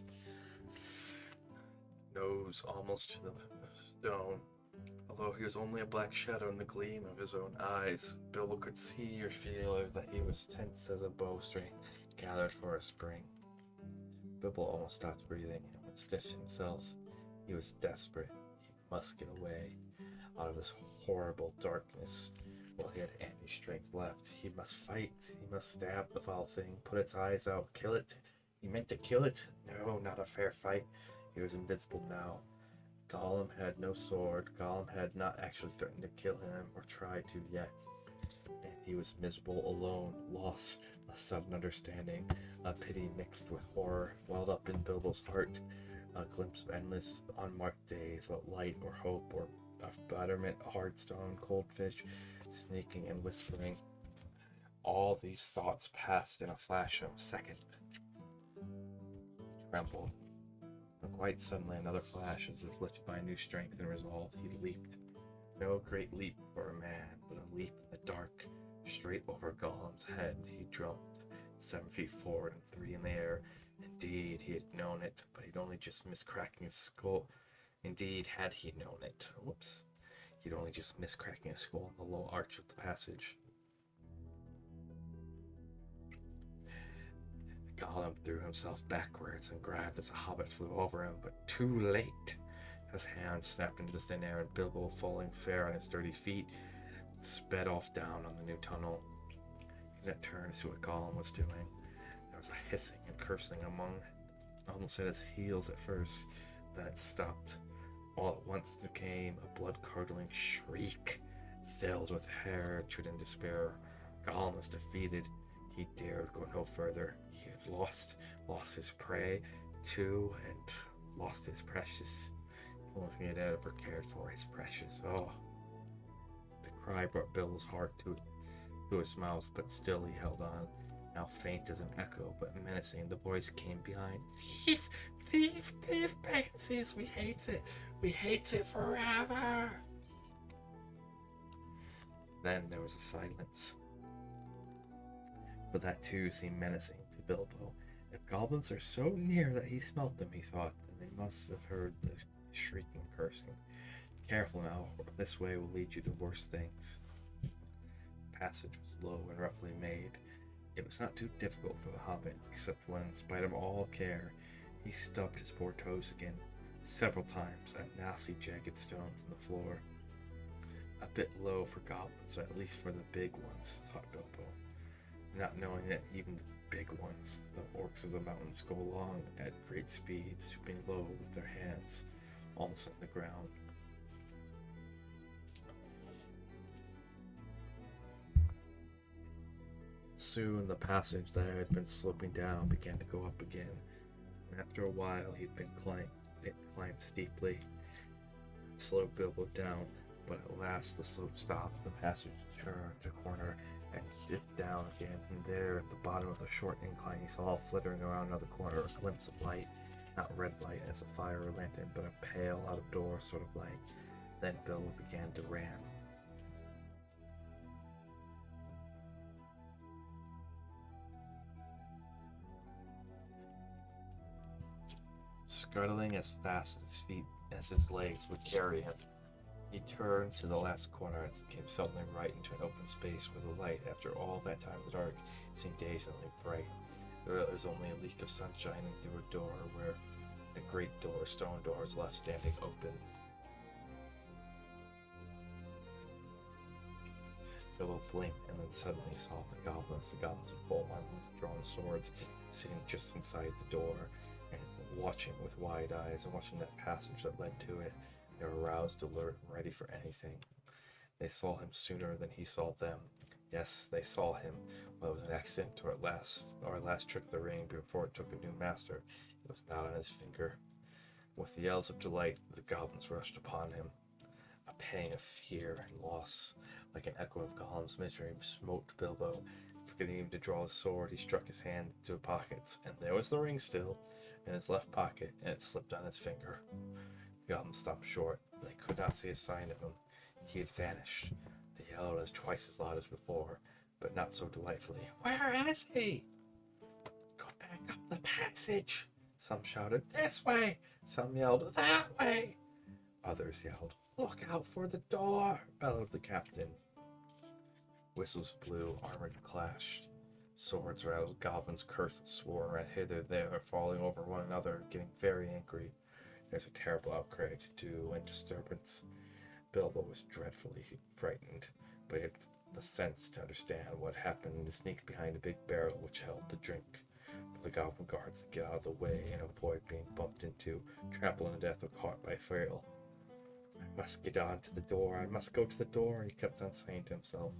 nose almost to the stone. Although he was only a black shadow in the gleam of his own eyes, Bilbo could see or feel that he was tense as a bowstring gathered for a spring. Bilbo almost stopped breathing and went stiff himself. He was desperate. He must get away out of this horrible darkness while he had any strength left. He must fight. He must stab the foul thing, put its eyes out, kill it. He meant to kill it. No, not a fair fight. He was invincible now. Gollum had no sword. Gollum had not actually threatened to kill him or tried to yet. And he was miserable, alone, lost. A sudden understanding, a pity mixed with horror, welled up in Bilbo's heart. A glimpse of endless, unmarked days without light or hope or of betterment, hard stone, cold fish, sneaking and whispering. All these thoughts passed in a flash of a second. He trembled. And quite suddenly another flash, as if lifted by new strength and resolve, he leaped. No great leap for a man, but a leap in the dark. Straight over Gollum's head he jumped, 7 feet forward and 3 in the air. Indeed, he had known it, but he'd only just missed cracking his skull. Indeed, had he known it. He'd only just missed cracking his skull in the low arch of the passage. Gollum threw himself backwards and grabbed as the Hobbit flew over him, but too late. His hand snapped into the thin air, and Bilbo, falling fair on his sturdy feet, sped off down on the new tunnel. He didn't turn to see what Gollum was doing. There was a hissing and cursing almost at his heels at first. Then it stopped. All at once there came a blood-curdling shriek, filled with hatred and despair. Gollum was defeated. He dared go no further. He had lost his prey too, and lost his precious. The only thing he had ever cared for, his precious. Oh! The cry brought Bilbo's heart to his mouth, but still he held on. Now faint as an echo, but menacing, the voice came behind. "Thief! Thief! Thief! Pansies! We hate it! We hate it forever!" Then there was a silence. But that too seemed menacing to Bilbo. If goblins are so near that he smelt them, he thought, then they must have heard the shrieking cursing. Careful now, or this way will lead you to worse things. The passage was low and roughly made. It was not too difficult for the Hobbit, except when, in spite of all care, he stubbed his poor toes again, several times, at nasty jagged stones in the floor. A bit low for goblins, or at least for the big ones, thought Bilbo, not knowing that even the big ones, the orcs of the mountains, go along at great speed, stooping low with their hands almost on the ground. Soon the passage that had been sloping down began to go up again, and after a while it climbed steeply and slowed Bilbo down, but at last the slope stopped, the passage turned a corner and dipped down again, and there at the bottom of the short incline he saw flittering around another corner a glimpse of light, not red light as a fire or lantern, but a pale out-of-door sort of light. Then Bilbo began to run. Scuttling as fast as his feet as his legs would carry him. He turned to the last corner and came suddenly right into an open space where the light, after all that time in the dark, seemed dazingly bright. There was only a leak of sun shining through a door where a great door, stone door, was left standing open. Bilbo blinked and then suddenly saw the goblins with full armor with drawn swords, sitting just inside the door and watching with wide eyes and watching that passage that led to it. They were aroused, alert, and ready for anything. They saw him sooner than he saw them. Yes, they saw him. Whether it was an accident or a last trick of the ring before it took a new master, it was not on his finger. With yells of delight, the goblins rushed upon him. A pang of fear and loss, like an echo of Gollum's misery, smote Bilbo. Forgetting even to draw his sword, he struck his hand into his pockets, and there was the ring still, in his left pocket, and it slipped on his finger. The goblins stopped short. They could not see a sign of him. He had vanished. They yelled as twice as loud as before, but not so delightfully. "Where is he?" "Go back up the passage," some shouted. "This way." Some yelled, "That way." Others yelled, "Look out for the door," bellowed the captain. Whistles blew, armor clashed, swords rattled, goblins cursed and swore, ran hither there, falling over one another, getting very angry. There's a terrible outcry to do and disturbance. Bilbo was dreadfully frightened, but he had the sense to understand what happened and to sneak behind a big barrel which held the drink for the goblin guards to get out of the way and avoid being bumped into, trampled to death, or caught by Frail. "I must get on to the door, I must go to the door," he kept on saying to himself.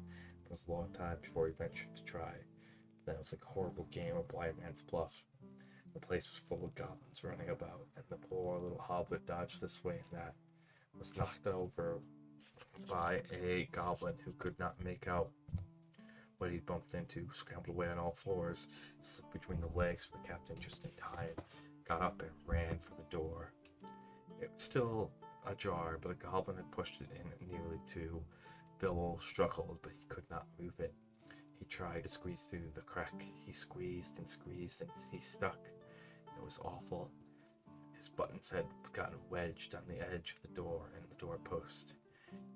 It was a long time before he ventured to try. Then it was like a horrible game of blind man's bluff. The place was full of goblins running about, and the poor little hobbit dodged this way and that, was knocked over by a goblin who could not make out what he bumped into, scrambled away on all fours, slipped between the legs of the captain just in time, got up and ran for the door. It was still ajar, but a goblin had pushed it in nearly to. Bilbo struggled, but he could not move it. He tried to squeeze through the crack. He squeezed and squeezed, and he stuck. It was awful. His buttons had gotten wedged on the edge of the door and the doorpost.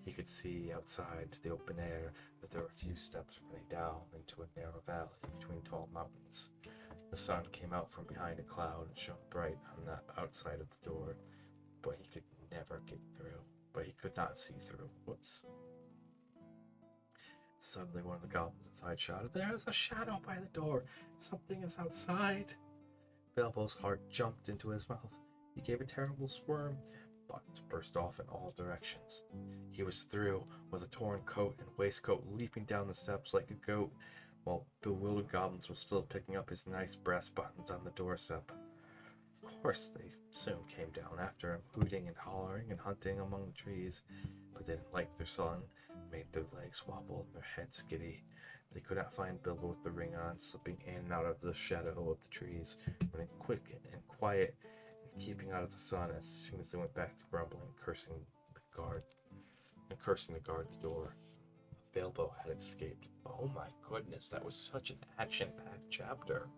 He could see outside the open air that there were a few steps running down into a narrow valley between tall mountains. The sun came out from behind a cloud and shone bright on the outside of the door, but he could never get through. But he could not see through. Whoops. Suddenly one of the goblins inside shouted, "There is a shadow by the door! Something is outside!" Bilbo's heart jumped into his mouth. He gave a terrible squirm. Buttons burst off in all directions. He was through, with a torn coat and waistcoat, leaping down the steps like a goat, while bewildered goblins were still picking up his nice brass buttons on the doorstep. Of course, they soon came down after him, hooting and hollering and hunting among the trees, but they didn't like their son, made their legs wobble and their heads giddy. They could not find Bilbo with the ring on, slipping in and out of the shadow of the trees, running quick and quiet, and keeping out of the sun as soon as they went back to grumbling, cursing the guard at the door. Bilbo had escaped. Oh my goodness, that was such an action-packed chapter.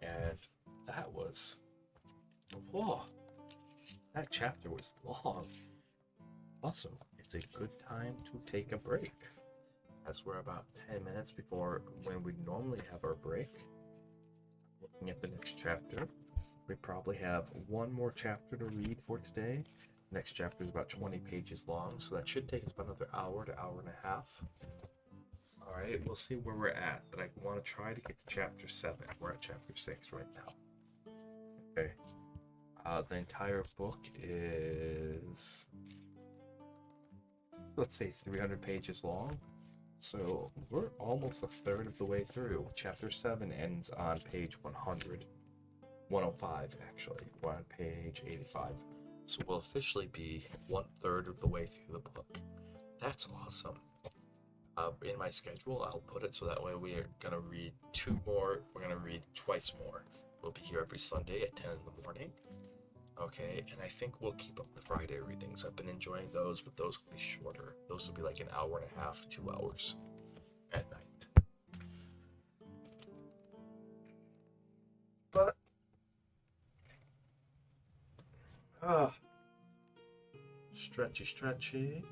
And that was... whoa, that chapter was long. Also, it's a good time to take a break, as we're about 10 minutes before when we normally have our break. Looking at the next chapter, we probably have one more chapter to read for today. The next chapter is about 20 pages long, so that should take us about another hour to hour and a half. Alright, we'll see where we're at, but I want to try to get to chapter 7. We're at chapter 6 right now. Okay. The entire book is, let's say, 300 pages long. So we're almost a third of the way through. Chapter 7 ends on page 105 actually. We're on page 85. So we'll officially be 1/3 of the way through the book. That's awesome. In my schedule, I'll put it so that way we are going to read 2 more. We're going to read twice more. We'll be here every Sunday at 10 in the morning. Okay, and I think we'll keep up the Friday readings. I've been enjoying those, but those will be shorter. Those will be like an hour and a half, 2 hours at night. But Stretchy, stretchy.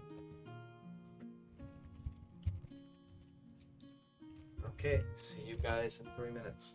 Okay, see you guys in 3 minutes.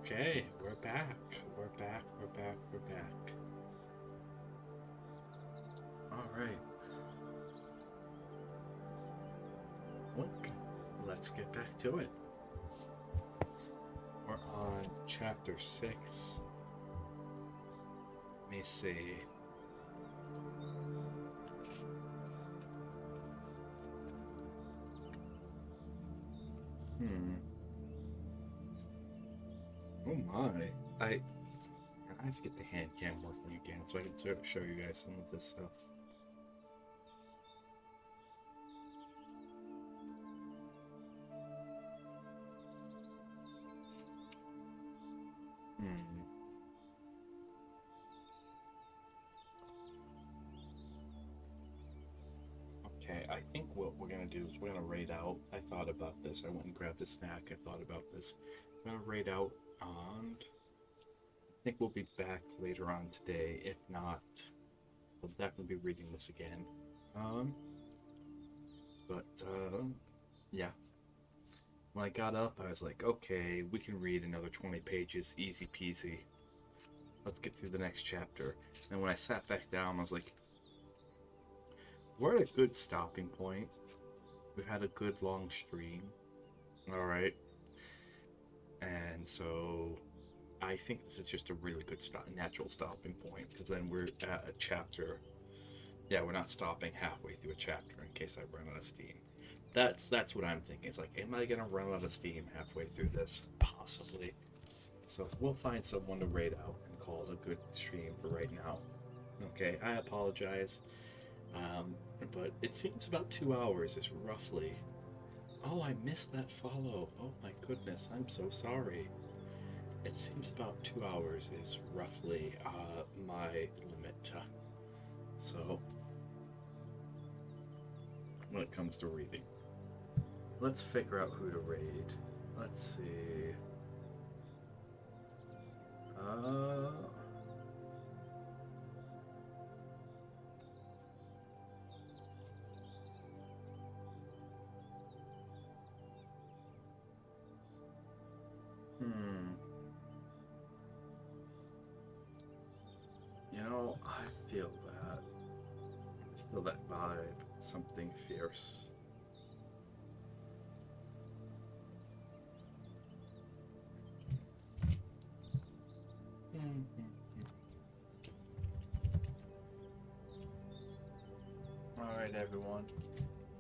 Okay, we're back. We're back. All right. Look, let's get back to it. We're on chapter 6. Let me see. Oh my. I have to get the hand cam working again so I can sort of show you guys some of this stuff. Okay, I think what we're gonna do is we're gonna raid out. I thought about this. I went and grabbed a snack. I thought about this. I'm gonna raid out on. I think we'll be back later on today. If not, I'll definitely be reading this again. Yeah. When I got up, I was like, okay, we can read another 20 pages, easy peasy. Let's get through the next chapter. And when I sat back down, I was like, we're at a good stopping point. We've had a good long stream. Alright. And so I think this is just a really good natural stopping point, because then we're at a chapter. Yeah, we're not stopping halfway through a chapter in case I run out of steam. That's what I'm thinking. It's like, am I gonna run out of steam halfway through this? Possibly. So we'll find someone to raid out and call it a good stream for right now. Okay, I apologize. But it seems about 2 hours is roughly. Oh, I missed that follow. Oh my goodness, I'm so sorry. It seems about 2 hours is roughly my limit. So, when it comes to reading, let's figure out who to raid. Let's see. You know, I feel that vibe. Something fierce. Alright, everyone.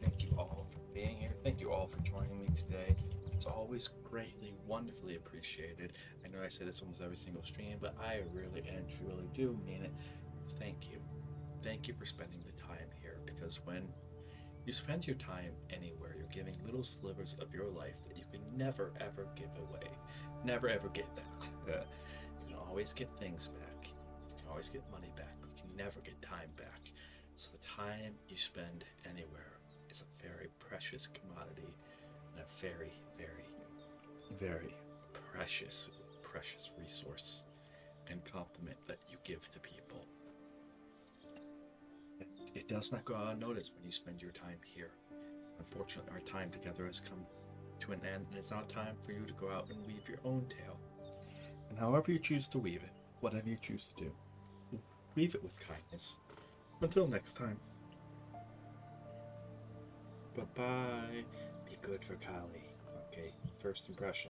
Thank you all for being here. Thank you all for joining me today. It's always greatly, wonderfully appreciated. I know I say this almost every single stream, but I really and truly do mean it. Thank you. Thank you for spending the time here, because when you spend your time anywhere, you're giving little slivers of your life that you can never ever give away. Never ever get back. You can always get things back. You can always get money back, but you can never get time back. So the time you spend anywhere is a very precious commodity and a very, very, very precious resource and compliment that you give to people. It does not go unnoticed when you spend your time here. Unfortunately, our time together has come to an end, and it's now time for you to go out and weave your own tale. And however you choose to weave it, whatever you choose to do, weave it with kindness. Until next time. Bye-bye. Be good for Kali. Okay, first impression.